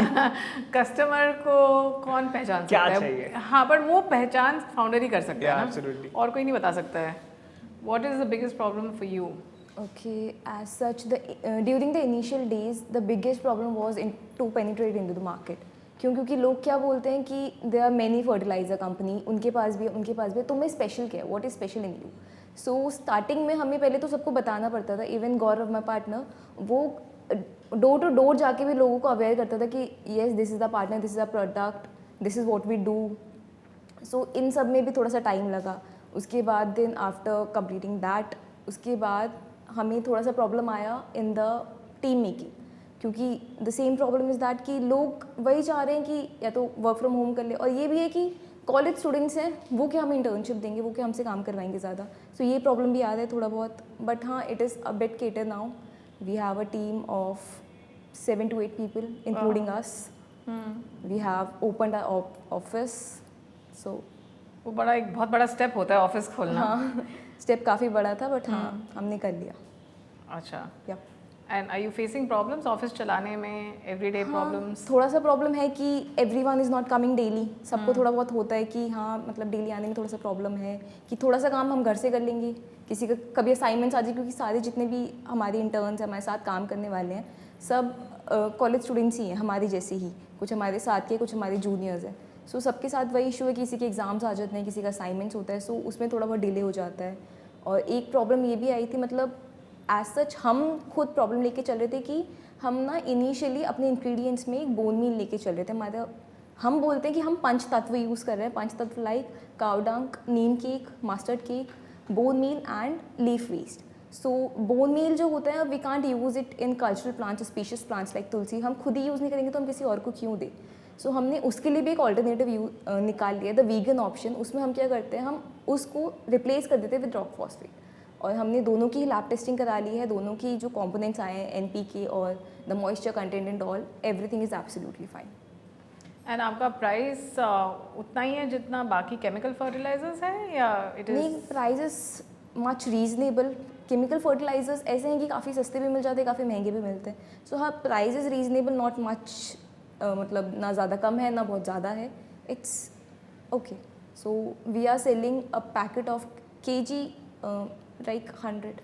Customer को कौन पहचान सकता है? क्या चाहिए? हाँ, पर वो पहचान फाउंडर ही कर सकता है ना? Absolutely. और कोई नहीं बता सकता है. What is the biggest problem for you? Okay, as such, during the initial days, the biggest problem was to penetrate into the market. क्योंकि लोग क्या बोलते हैं कि there are many fertilizer company, उनके पास भी है, तुम्हें स्पेशल क्या है? What is special in you? So starting में हमें पहले तो सबको बताना पड़ता था. Even Gaurav, my partner, वो डोर टू डोर जाके भी लोगों को अवेयर करता था कि yes this is the partner, this is the product, this is what we do. So इन सब में भी थोड़ा सा टाइम लगा. उसके बाद देन आफ्टर कंप्लीटिंग दैट, उसके बाद हमें थोड़ा सा प्रॉब्लम आया इन द टीम मेकिंग, क्योंकि the same problem is that कि लोग वही चाह रहे हैं कि या तो वर्क फ्रॉम होम कर ले, और ये भी है कि कॉलेज स्टूडेंट्स हैं, वो क्या हमें इंटर्नशिप देंगे, वो क्या हमसे काम करवाएंगे ज़्यादा. सो ये प्रॉब्लम भी आ रहा है थोड़ा बहुत. बट हाँ, it is a bit cater now. We have a team of 7 to 8 people, including us. We have opened our office. So वो बहुत बड़ा स्टेप होता है ऑफिस खोलना. हाँ, स्टेप काफ़ी बड़ा था, बट हाँ, हमने कर लिया. अच्छा. Yep. And are you facing problems office चलाने में, everyday problems? थोड़ा सा प्रॉब्लम है कि everyone is not coming daily. सबको थोड़ा बहुत होता है कि हाँ, मतलब डेली आने में थोड़ा सा प्रॉब्लम है कि थोड़ा सा काम हम घर से कर लेंगे, किसी का कभी असाइनमेंट्स आ जाए, क्योंकि सारे जितने भी हमारे इंटर्न्स हमारे साथ काम करने वाले हैं सब कॉलेज स्टूडेंट्स ही हैं, हमारे जैसे ही. कुछ हमारे साथ के, कुछ हमारे जूनियर्स हैं. सो सबके साथ वही इशू है, किसी के एग्ज़ाम्स आ जाते हैं, किसी का असाइनमेंट्स होता है, सो उसमें थोड़ा बहुत डिले हो जाता है. और एक प्रॉब्लम ये भी आई थी, मतलब एज सच हम खुद प्रॉब्लम लेके चल रहे थे कि हम ना इनिशियली अपने इंग्रेडिएंट्स में एक बोन मील लेके चल रहे थे. हमारा हम बोलते हैं कि हम 5 तत्व यूज़ कर रहे हैं. 5 तत्व like cow dung, neem cake, mustard cake, bone meal and leaf waste. So bone meal जो होता है, we can't use it in cultural plants, species plants like tulsi. हम खुद ही यूज़ नहीं करेंगे तो हम किसी और को क्यों दें. सो हमने उसके लिए भी एक ऑल्टरनेटिव निकाल लिया, द वीगन ऑप्शन. उसमें हम क्या करते हैं, हम उसको रिप्लेस कर देते हैं विद रॉक फॉस्फेट. और हमने दोनों की लैब टेस्टिंग करा ली है. दोनों की जो कंपोनेंट्स आए हैं, NPK और the moisture content and all, everything is absolutely fine. And आपका प्राइस उतना ही है जितना बाकी केमिकल फर्टिलाइजर्स है, या इट इज? नहीं, prices much reasonable. Chemical fertilisers ऐसे हैं कि काफ़ी सस्ते भी मिल जाते हैं, काफ़ी महंगे भी मिलते हैं. सो हाँ, price is reasonable, not much, मतलब ना ज़्यादा कम है ना बहुत ज़्यादा है. It's okay. So we are selling a packet of kg like 100.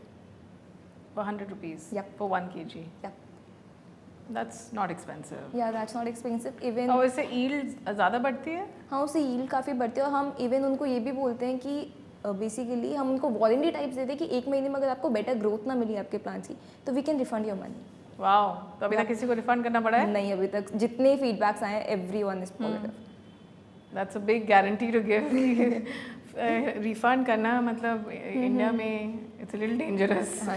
For 100 rupees? Yep. For 1 kg? Yep. That's not expensive. Yeah, that's not expensive. Even और इससे yield ज़्यादा बढ़ती है? हाँ, उससे yield काफ़ी बढ़ती है. और हम इवन उनको ये भी बोलते हैं कि बेसिकली हम उनको वारंटी टाइप्स देते हैं कि 1 महीने में अगर आपको बेटर ग्रोथ ना मिली आपके प्लांट्स की तो we can refund your money. Wow, तो अभी तक किसी को रिफंड करना पड़ा है? नहीं, अभी तक जितने फीडबैक्स आए हैं everyone is positive. That's a big guarantee to give. Refund करना मतलब इंडिया में it's a little dangerous.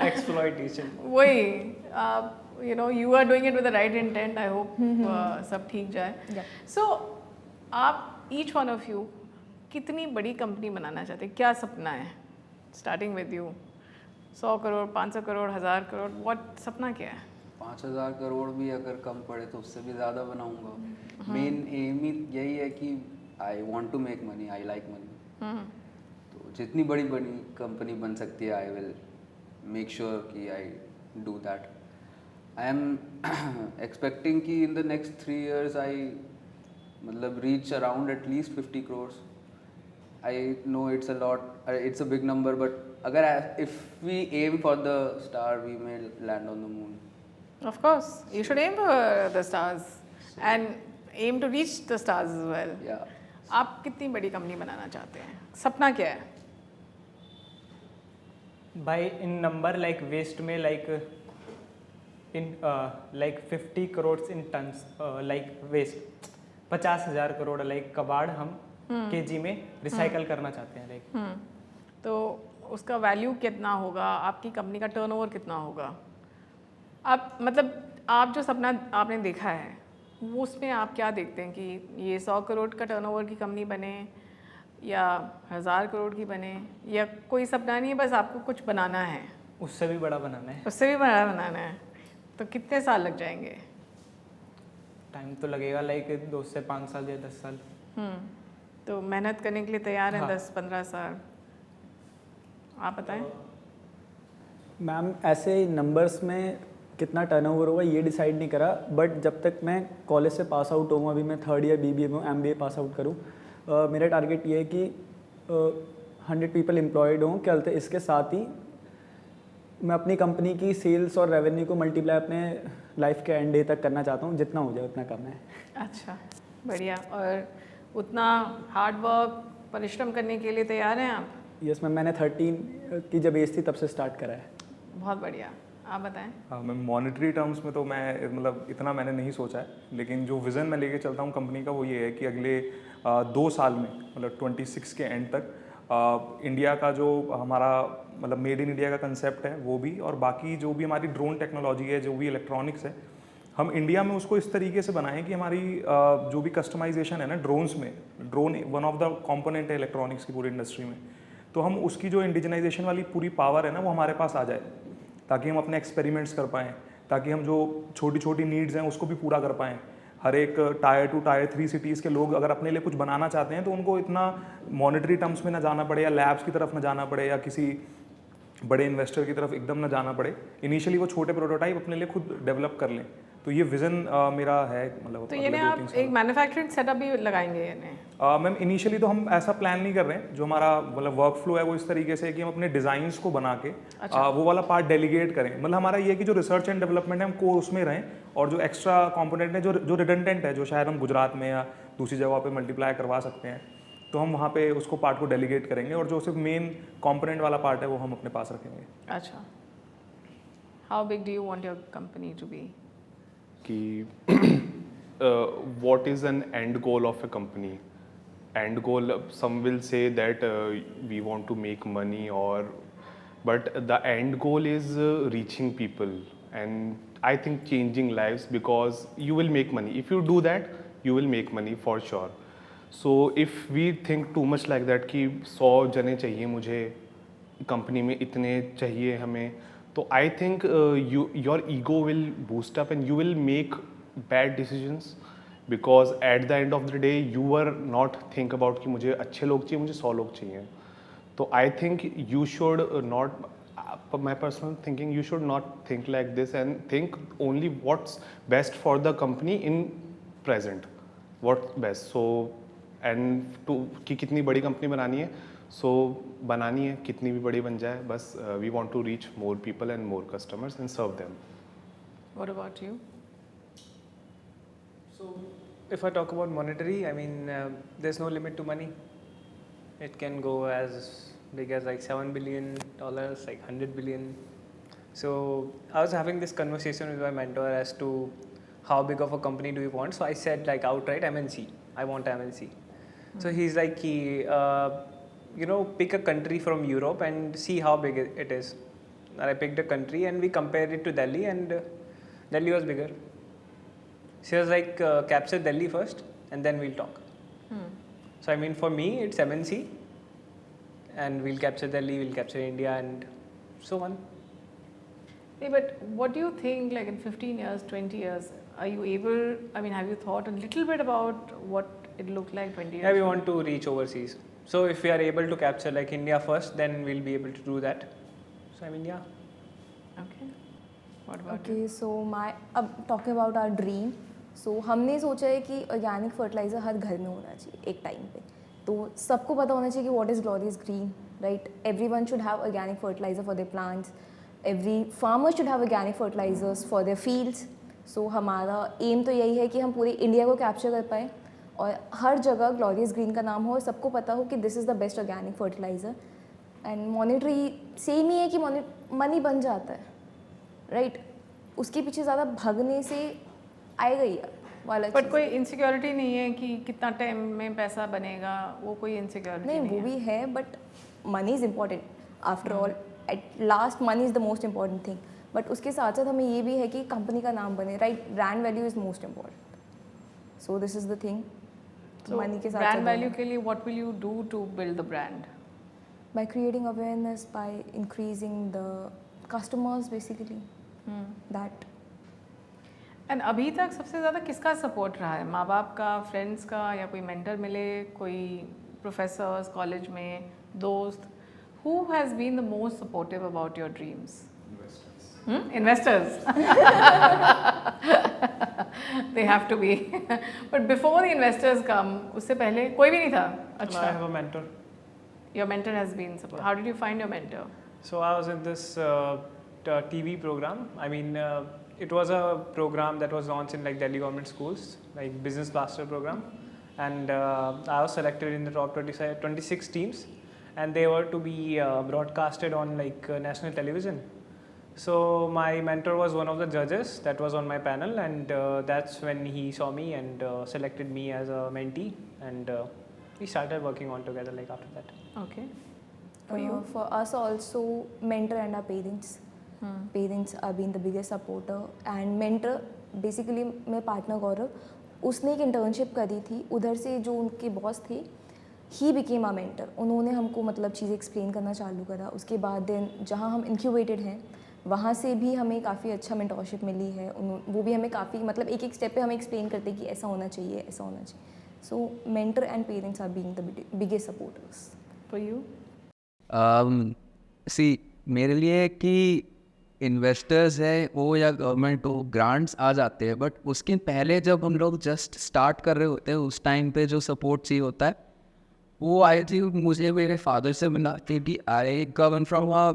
Exploitation. वही, you know, you are doing it with the right intent. I hope सब ठीक जाए। सो आप ईच वन ऑफ यू कितनी बड़ी कंपनी बनाना चाहते हैं? क्या सपना है? Starting with you. 100 crore, 500 crore, 1000 crore, what सपना क्या है? 5000 करोड़ भी अगर कम पड़े तो उससे भी ज़्यादा बनाऊंगा। मेन एम ही यही है कि I want to make money, I like money. तो जितनी बड़ी बड़ी कंपनी बन सकती है, आई विल मेक श्योर कि I do that. I am expecting कि in the next 3 years I मतलब reach around at least 50 crores। I know it's a lot, it's a big number, but अगर if we aim for the star we may land on the moon. Of course, you should aim for the stars and aim to reach the stars as well. Yeah. आप कितनी बड़ी company बनाना चाहते हैं? सपना क्या है? By in number like waste में like in like 50 crore in tons like waste 50,000 crore like कबाड़ हम केजी में रिसाइकल करना चाहते हैं लाइक। तो उसका वैल्यू कितना होगा? आपकी कंपनी का टर्नओवर कितना होगा? आप मतलब आप जो सपना आपने देखा है वो उसमें आप क्या देखते हैं कि ये 100 करोड़ का टर्नओवर की कंपनी बने या 1000 करोड़ की बने, या कोई सपना नहीं है, बस आपको कुछ बनाना है? उससे भी बड़ा बनाना है। उससे भी बड़ा बनाना है। तो कितने साल लग जाएंगे? टाइम तो लगेगा लाइक 2 से 5 साल या 10 साल। तो मेहनत करने के लिए तैयार हैं? 10-15 साल? आप बताएं। मैम ऐसे नंबर्स में कितना टर्नओवर होगा ये डिसाइड नहीं करा, बट जब तक मैं कॉलेज से पास आउट हूँ, अभी मैं 3rd ईयर BBA में MBA पास आउट करूँ, मेरा टारगेट ये है कि 100 पीपल एम्प्लॉयड हों। क्या बोलते हैं, इसके साथ ही मैं अपनी कंपनी की सेल्स और रेवेन्यू को मल्टीप्लाई अपने लाइफ के एंड डे तक करना चाहता हूँ। जितना हो जाए उतना कम है। अच्छा, बढ़िया। और उतना हार्ड वर्क, परिश्रम करने के लिए तैयार हैं आप? यस मैम, मैंने 13 की जब एज थी तब से स्टार्ट करा है। बहुत बढ़िया। आप बताएं। हाँ मैम, मॉनेटरी टर्म्स में तो मैं मतलब इतना मैंने नहीं सोचा है, लेकिन जो विज़न मैं लेके चलता हूँ कंपनी का वो ये है कि अगले 2 साल में मतलब 26 के एंड तक इंडिया का जो हमारा मतलब मेड इन इंडिया का कंसेप्ट है वो भी, और बाकी जो भी हमारी ड्रोन टेक्नोलॉजी है, जो भी इलेक्ट्रॉनिक्स है, हम इंडिया में उसको इस तरीके से बनाएं कि हमारी जो भी कस्टमाइजेशन है ना ड्रोन्स में, drone one of the component है इलेक्ट्रॉनिक्स की पूरी इंडस्ट्री में, तो हम उसकी जो इंडिजनाइजेशन वाली पूरी पावर है ना वो हमारे पास आ जाए, ताकि हम अपने एक्सपेरिमेंट्स कर पाएँ, ताकि हम जो छोटी छोटी नीड्स हैं उसको भी पूरा कर पाएँ। हर एक टायर 2 टायर 3 सिटीज़ के लोग अगर अपने लिए कुछ बनाना चाहते हैं तो उनको इतना मॉनेटरी टर्म्स में ना जाना पड़े, या लैब्स की तरफ ना जाना पड़े, या किसी बड़े इन्वेस्टर की तरफ एकदम ना जाना पड़े। इनिशियली वो छोटे प्रोटोटाइप अपने लिए खुद डेवलप कर लें। तो ये विज़न मेरा है। मतलब तो ये आप एक मैन्युफैक्चरिंग सेटअप भी लगाएंगे यानी? मैम इनिशियली तो हम ऐसा प्लान नहीं कर रहे हैं। जो हमारा मतलब वर्क फ्लो है वो इस तरीके से है कि हम अपने डिज़ाइंस को बना के वो वाला पार्ट डेलीगेट करें। मतलब हमारा ये है कि जो रिसर्च एंड डेवलपमेंट है हम कोर उसमें रहें, और जो एक्स्ट्रा कंपोनेंट है जो रिडंडेंट है, जो शायद हम गुजरात में या दूसरी जगह पे मल्टीप्लाई करवा सकते हैं, तो हम वहाँ पे उसको पार्ट को डेलीगेट करेंगे, और जो सिर्फ मेन कंपोनेंट वाला पार्ट है वो हम अपने पास रखेंगे। अच्छा, how big do you want your company to be? कि what is an end goal of a company? End goal, some will say that we want to make money, but the end goal is reaching people, and I think changing lives, because you will make money. If you do that, you will make money for sure. So if we think too much like that कि 100 जने चाहिए मुझे company में, इतने चाहिए हमें, तो I think your ego will boost up and you will make bad decisions, because at the end of the day you were not think about कि मुझे अच्छे लोग चाहिए, मुझे 100 लोग चाहिए. तो I think you should not, my personal thinking, you should not think like this and think only what's best for the company in present, what's best. So and to कि कितनी बड़ी कंपनी बनानी है, so बनानी है, कितनी भी बड़ी बन जाए, बस we want to reach more people and more customers and serve them. What about you? So if I talk about monetary, I mean there's no limit to money. It can go as big as like $7 billion, like 100 billion. So I was having this conversation with my mentor as to how big of a company do you want. So I said like outright MNC. I want MNC. So he's like, pick a country from Europe and see how big it is. And I picked a country and we compared it to Delhi, and Delhi was bigger. She was like, capture Delhi first and then we'll talk. So I mean, for me, it's MNC, and we'll capture Delhi, we'll capture India, and so on. Hey, but what do you think, like in 15 years, 20 years, are you able, I mean, have you thought a little bit about what it looked like 20 years? Yeah, we want to reach overseas. So if we are able to capture like India first, then we'll be able to do that. So I mean, yeah. Okay. What about you? Okay, so talking about our dream. So हमने सोचा है कि organic fertiliser हर घर में होना चाहिए एक time पे. तो सबको पता होना चाहिए कि what is Glorious Green, right? Everyone should have organic fertiliser for their plants. Every farmer should have organic fertilisers for their fields. So हमारा एम तो यही है कि हम पूरे इंडिया को कैप्चर कर पाए और हर जगह ग्लोरियस ग्रीन का नाम हो और सबको पता हो कि this is the best organic fertiliser. And monetary same ही है कि मनी बन जाता है, राइट? उसके पीछे ज़्यादा भागने से आएगा ही वाला. बट कोई इनसिक्योरिटी नहीं है कि कितना टाइम में पैसा बनेगा, वो कोई इनसिक्योरिटी नहीं, वो भी है, but money is important after all. At last money is the most important thing. But उसके साथ साथ हमें ये भी है कि कंपनी का नाम बने, right? Brand value is most important. So this is the thing. Money के साथ ब्रांड वैल्यू के लिए what will you do to build the brand? by creating awareness, by increasing the customers basically. That. And अभी तक सबसे ज़्यादा किसका support रहा है? माँ बाप का, फ्रेंड्स का, या कोई मेंटर मिले, कोई प्रोफेसर्स कॉलेज में, दोस्त? Who has been the most supportive about your dreams? Investors. They have to be. But before the investors come, उससे पहले कोई भी नहीं था? अच्छा. I have a mentor. Your mentor has been support. How did you find your mentor? So I was in this TV program. I mean, it was a program that was launched in like Delhi government schools, like Business Blaster program, and I was selected in the top 26 teams, and they were to be broadcasted on like national television. So my mentor was one of the judges that was on my panel, and that's when he saw me and selected me as a mentee, and we started working on together like after that. Okay. For you? For us also, mentor and our parents. Parents are being the biggest supporter. And mentor, basically मेरे partner गौरव, उसने एक internship करी थी, उधर से जो उनके boss थे, ही बिकेम आ मेंटर. उन्होंने हमको मतलब चीज़ें एक्सप्लेन करना चालू करा. उसके बाद देन जहाँ हम इंक्यूबेटेड हैं, वहाँ से भी हमें काफ़ी अच्छा मेंटरशिप मिली है. वो भी हमें काफ़ी मतलब एक एक स्टेप पे हमें एक्सप्लेन करते कि ऐसा होना चाहिए, ऐसा होना चाहिए. So mentor and parents are being the biggest supporters. For you? सी मेरे लिए कि इन्वेस्टर्स है वो या गवर्नमेंट हो, ग्रांट्स आ जाते हैं, बट उसके पहले जब हम लोग जस्ट स्टार्ट कर रहे होते हैं, उस टाइम पे जो सपोर्ट चाहिए होता है वो आई थिंक मुझे मेरे फादर से मिला. क्योंकि I come from a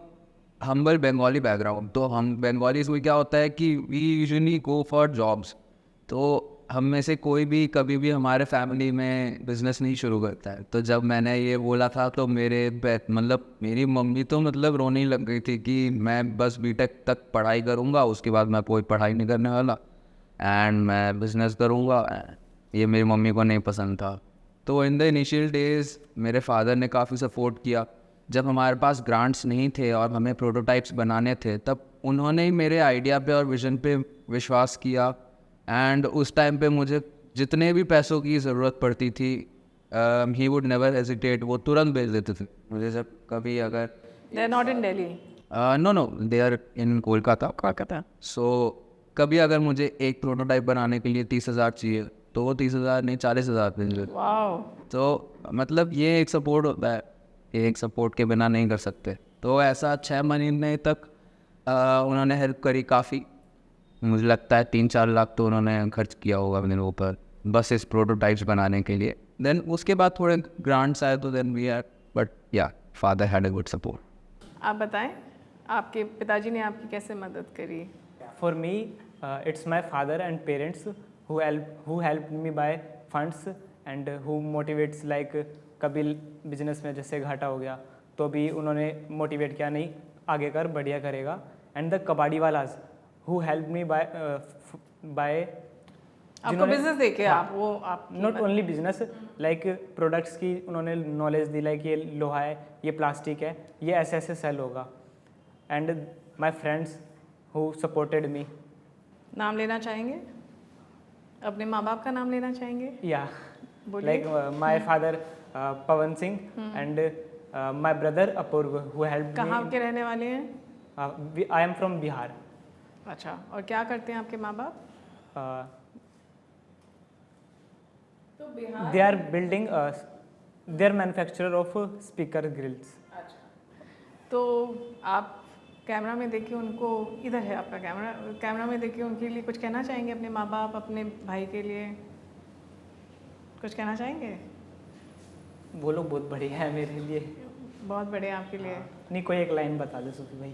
humble Bengali background. तो हम बंगालीज में क्या होता है कि we usually go for jobs. तो हम में से कोई भी कभी भी हमारे फैमिली में बिज़नेस नहीं शुरू करता है. तो जब मैंने ये बोला था तो मेरी मम्मी तो मतलब रोने ही लग गई थी कि मैं बस बीटेक तक पढ़ाई करूँगा, उसके बाद मैं कोई पढ़ाई नहीं करने वाला एंड मैं बिज़नेस करूँगा. ये मेरी मम्मी को नहीं पसंद था. तो इन द इनिशियल डेज़ मेरे फादर ने काफ़ी सपोर्ट किया. जब हमारे पास ग्रांट्स नहीं थे और हमें प्रोटोटाइप्स बनाने थे, तब उन्होंने ही मेरे आइडिया पे और विजन पे विश्वास किया. एंड उस टाइम पे मुझे जितने भी पैसों की ज़रूरत पड़ती थी, ही वुड नेवर हेजिटेट. वो तुरंत भेज देते थे मुझे. जब कभी अगर They are not in Delhi. No they are in Kolkata. So कभी अगर मुझे एक प्रोटोटाइप बनाने के लिए 30,000 चाहिए तो वो 30,000 नहीं 40,000 भेज देते. Wow. तो मतलब ये एक सपोर्ट होता है, एक सपोर्ट के बिना नहीं कर सकते. तो ऐसा 6 महीने तक उन्होंने हेल्प करी काफ़ी. मुझे लगता है 3-4 लाख तो उन्होंने खर्च किया होगा मेरे ऊपर बस इस प्रोटोटाइप्स बनाने के लिए. देन उसके बाद थोड़े ग्रांट्स आए तो देन वी आर, बट या father had a good support. आप बताएं, आपके पिताजी ने आपकी कैसे मदद करी? For me, it's my father and parents who helped me by funds and who motivates like कभी बिजनेस में जैसे घाटा हो गया तो भी उन्होंने मोटिवेट किया, नहीं आगे कर, बढ़िया करेगा। एंड द कबाड़ी वालाज हु हेल्प मी बाय आपको बिजनेस देके आप वो आप not only business, like products की उन्होंने नॉलेज दी, लाइक ये लोहा है, ये प्लास्टिक है, ये ऐसे ऐसे सेल होगा। And my friends who supported me. नाम लेना चाहेंगे? अपने माँ बाप का नाम लेना चाहेंगे? या बोलिए। Like my father Pawan Singh and my brother Apurv who help कहाँ के रहने वाले हैं? I am from Bihar. अच्छा, और क्या करते हैं आपके माँ बाप? They are building they are manufacturer of speaker grills. तो आप कैमरा में देखिए उनको, इधर है आपका कैमरा, कैमरा में देखिए उनके लिए कुछ कहना चाहेंगे? अपने माँ बाप, अपने भाई के लिए कुछ कहना चाहेंगे? वो लोग बहुत बढ़िया है मेरे लिए। बहुत बड़े आपके लिए। नहीं, कोई एक लाइन बता दे सूफी भाई।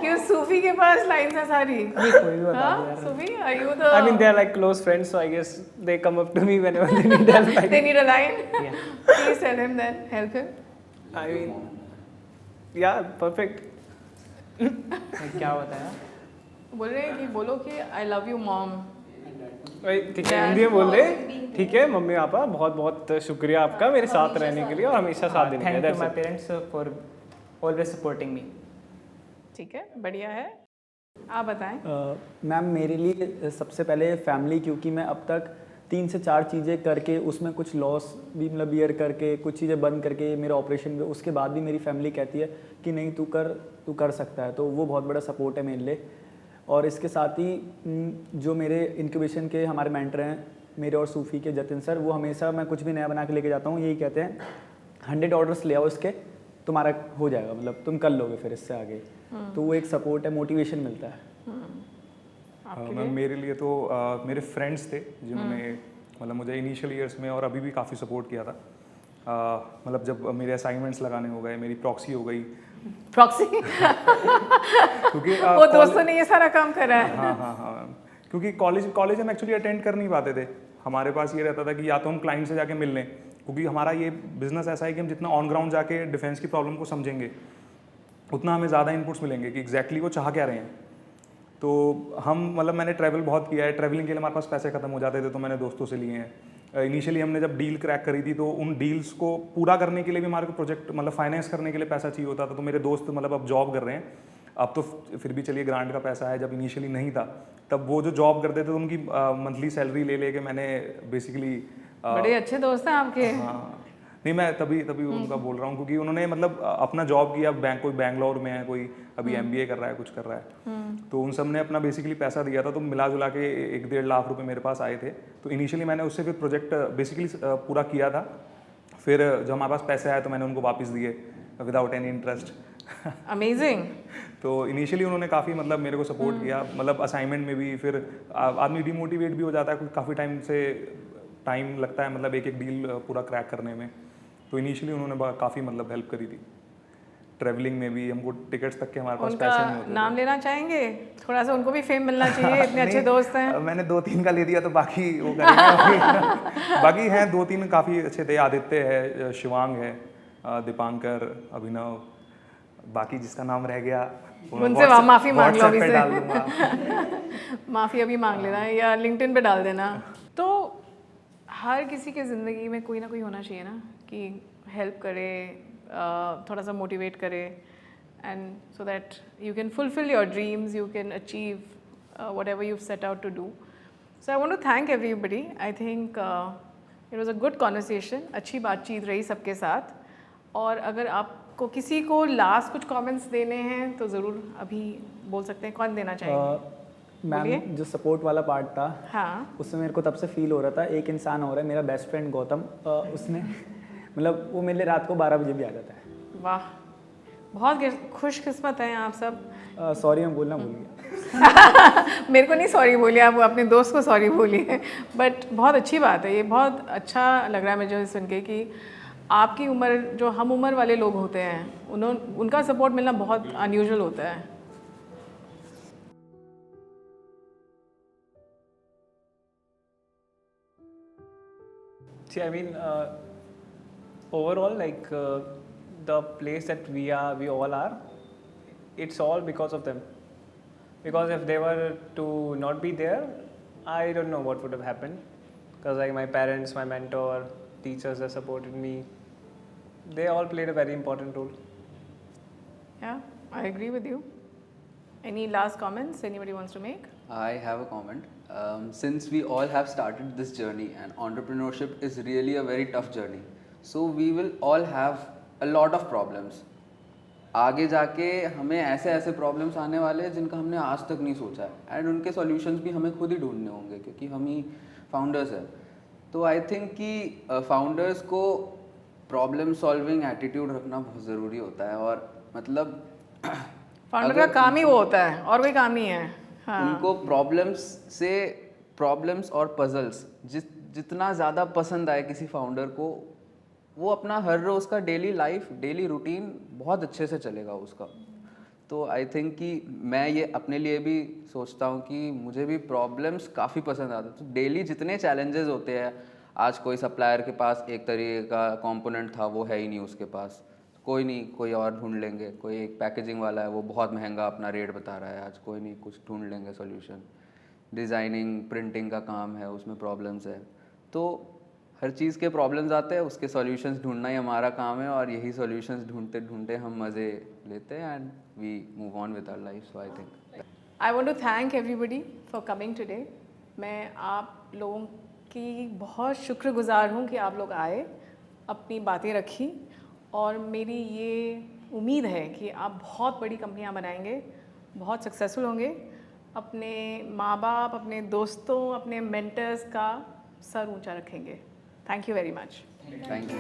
क्यों, सूफी के पास लाइन्स है सारी? नहीं, कोई भी बता दे यार। सूफी, are you the? I mean, they are like close friends, so I guess they come up to me whenever they need help. Like, They need a line? yeah. Please tell him then, help him. I mean, yeah, perfect. क्या बताया? बोल रहे हैं कि बोलो कि I love you mom. ठीक है, हिंदी में बोल रहे। ठीक है मम्मी पापा, बहुत बहुत शुक्रिया आपका मेरे साथ रहने के लिए और हमेशा साथ देने के लिए। Thank you my parents for always supporting me. ठीक है, बढ़िया है। आप बताएं। मैम मेरे लिए सबसे पहले फैमिली, क्योंकि मैं अब तक 3 से 4 चीज़ें करके उसमें कुछ लॉस भी मतलब बियर करके कुछ चीज़ें बंद करके मेरे ऑपरेशन में, उसके बाद भी मेरी फैमिली कहती है कि नहीं तू कर सकता है, तो वो बहुत बड़ा सपोर्ट है मेरे लिए। और इसके साथ ही जो मेरे इंक्यूबेशन के हमारे मेंटर हैं, मेरे और सूफी के जतिन सर, वो हमेशा मैं कुछ भी नया बना के लेके जाता हूँ, यही कहते हैं 100 ऑर्डर्स ले आओ इसके, तुम्हारा हो जाएगा, मतलब तुम कर लोगे फिर इससे आगे। तो वो एक सपोर्ट है, मोटिवेशन मिलता है। मैम मेरे लिए तो मेरे फ्रेंड्स थे जिन्होंने मतलब मुझे इनिशियल ईयर्स में और अभी भी काफ़ी सपोर्ट किया था। मतलब जब मेरे असाइनमेंट्स लगाने हो गए, मेरी प्रॉक्सी हो गई। प्रॉक्सी? क्योंकि वो दोस्तों ने ये सारा काम करा है। हाँ, क्योंकि कॉलेज हम एक्चुअली अटेंड कर नहीं पाते थे। हमारे पास ये रहता था कि या तो हम क्लाइंट से जाके मिल लें, क्योंकि हमारा ये बिजनेस ऐसा है कि हम जितना ऑन ग्राउंड जाके डिफेंस की प्रॉब्लम को समझेंगे उतना हमें ज़्यादा इनपुट्स मिलेंगे कि एग्जैक्टली वो चाह क्या रहे हैं। तो हम मतलब मैंने ट्रैवल बहुत किया है, ट्रैवलिंग के लिए हमारे पास पैसे खत्म हो जाते थे तो मैंने दोस्तों से लिए हैं। इनिशियली हमने जब डील क्रैक करी थी तो उन डील्स को पूरा करने के लिए भी हमारे को प्रोजेक्ट मतलब फाइनेंस करने के लिए पैसा चाहिए होता था। तो मेरे दोस्त मतलब अब जॉब कर रहे हैं, अब तो फिर भी चलिए ग्रांट का पैसा है, जब इनिशियली नहीं था तब वो जो जॉब करते थे तो उनकी मंथली सैलरी ले लेके मैंने बेसिकली बड़े अच्छे दोस्त हैं आपके। हाँ, नहीं मैं तभी उनका बोल रहा हूँ क्योंकि उन्होंने मतलब अपना जॉब किया, कोई बैंगलोर में है, कोई अभी MBA कर रहा है, कुछ कर रहा है। तो उन सब ने अपना बेसिकली पैसा दिया था, तो मिला जुला के 1-1.5 लाख रुपए मेरे पास आए थे। तो इनिशियली मैंने उससे फिर प्रोजेक्ट बेसिकली पूरा किया था। फिर जब हमारे पास पैसे आए तो मैंने उनको वापस दिए विदाउट एनी इंटरेस्ट। अमेजिंग। तो इनिशियली उन्होंने काफ़ी मतलब मेरे को सपोर्ट किया, मतलब असाइनमेंट में भी। फिर आदमी डिमोटिवेट भी हो जाता है, काफ़ी टाइम लगता है मतलब एक डील पूरा क्रैक करने में। तो इनिशियली उन्होंने काफ़ी मतलब हेल्प करी थी। ट्रैवलिंग में भी हमको टिकट्स तक के हमारे पास पैसे नहीं होते। नाम लेना चाहेंगे? थोड़ा सा उनको भी फेम मिलना चाहिए, इतने अच्छे दोस्त हैं। मैंने 2-3 का ले दिया तो बाकी वो करेंगे। बाकी हैं 2-3 काफ़ी अच्छे थे, आदित्य है, शिवांग है, दीपांकर, अभिनव, बाकी जिसका नाम रह गया उनसे माफ़ी मांग लो अभी से। डाल दूंगा। माफ़ी अभी मांग लेना या लिंक्डइन पे डाल देना। तो हर किसी के ज़िंदगी में कोई ना कोई होना चाहिए ना कि हेल्प करे, थोड़ा सा मोटिवेट करे, and so that you can fulfil your dreams, you can achieve whatever you set out to do. So I want to thank everybody. I think it was a good conversation, अच्छी बातचीत रही सबके साथ। और अगर आपको किसी को लास्ट कुछ कमेंट्स देने हैं तो ज़रूर अभी बोल सकते हैं। कौन देना चाहेंगे? मैम जो सपोर्ट वाला पार्ट था, हाँ, उसमें मेरे को तब से फील हो रहा था एक इंसान और है, मेरा बेस्ट फ्रेंड गौतम, उसने मतलब वो मेरे लिए रात को 12 बजे भी आ जाता है। वाह, बहुत खुशकिस्मत हैं आप सब। सॉरी मैं बोलना भूल गया। मेरे को नहीं सॉरी बोलिए, आप अपने दोस्त को सॉरी बोलिए। बट बहुत अच्छी बात है, ये बहुत अच्छा लग रहा है मुझे सुन के कि आपकी उम्र, जो हम उम्र वाले लोग होते हैं, उनका सपोर्ट मिलना बहुत अनयूजुअल होता है। See, I mean, overall, like the place that we all are, it's all because of them. Because if they were to not be there, I don't know what would have happened. Because like my parents, my mentor, teachers that supported me, they all played a very important role. Yeah, I agree with you. Any last comments anybody wants to make? I have a comment. Since we all have started this journey and entrepreneurship is really a very tough journey, so we will all have a lot of problems. आगे जाके हमें ऐसे ऐसे problems आने वाले हैं जिनका हमने आज तक नहीं सोचा है एंड उनके सॉल्यूशंस भी हमें खुद ही ढूंढने होंगे क्योंकि हम ही फाउंडर्स हैं. तो आई थिंक कि फाउंडर्स को प्रॉब्लम सॉल्विंग एटीट्यूड रखना बहुत ज़रूरी होता है और मतलब फाउंडर का काम ही वो होता है और कोई काम नहीं है. हाँ. उनको प्रॉब्लम्स और पजल्स जितना ज़्यादा पसंद आए किसी फाउंडर को, वो अपना हर रोज़ का डेली लाइफ, डेली रूटीन बहुत अच्छे से चलेगा उसका. तो आई थिंक कि मैं ये अपने लिए भी सोचता हूँ कि मुझे भी प्रॉब्लम्स काफ़ी पसंद आते हैं. तो डेली जितने चैलेंजेस होते हैं, आज कोई सप्लायर के पास एक तरीके का कंपोनेंट था, वो है ही नहीं उसके पास, कोई नहीं, कोई और ढूंढ लेंगे. कोई एक पैकेजिंग वाला है, वो बहुत महंगा अपना रेट बता रहा है, आज कोई नहीं, कुछ ढूंढ लेंगे सॉल्यूशन. डिज़ाइनिंग, प्रिंटिंग का काम है, उसमें प्रॉब्लम्स है. तो हर चीज़ के प्रॉब्लम्स आते हैं, उसके सॉल्यूशंस ढूंढना ही हमारा काम है और यही सॉल्यूशंस ढूंढते ढूंढते हम मज़े लेते हैं and we move on with our life. So I think I want to thank everybody for coming today. मैं आप लोगों की बहुत शुक्रगुजार हूँ कि आप लोग आए, अपनी बातें रखी और मेरी ये उम्मीद है कि आप बहुत बड़ी कंपनियाँ बनाएंगे, बहुत सक्सेसफुल होंगे, अपने माँ बाप, अपने दोस्तों, अपने मेंटर्स का सर ऊंचा रखेंगे. Thank you very much. Thank you.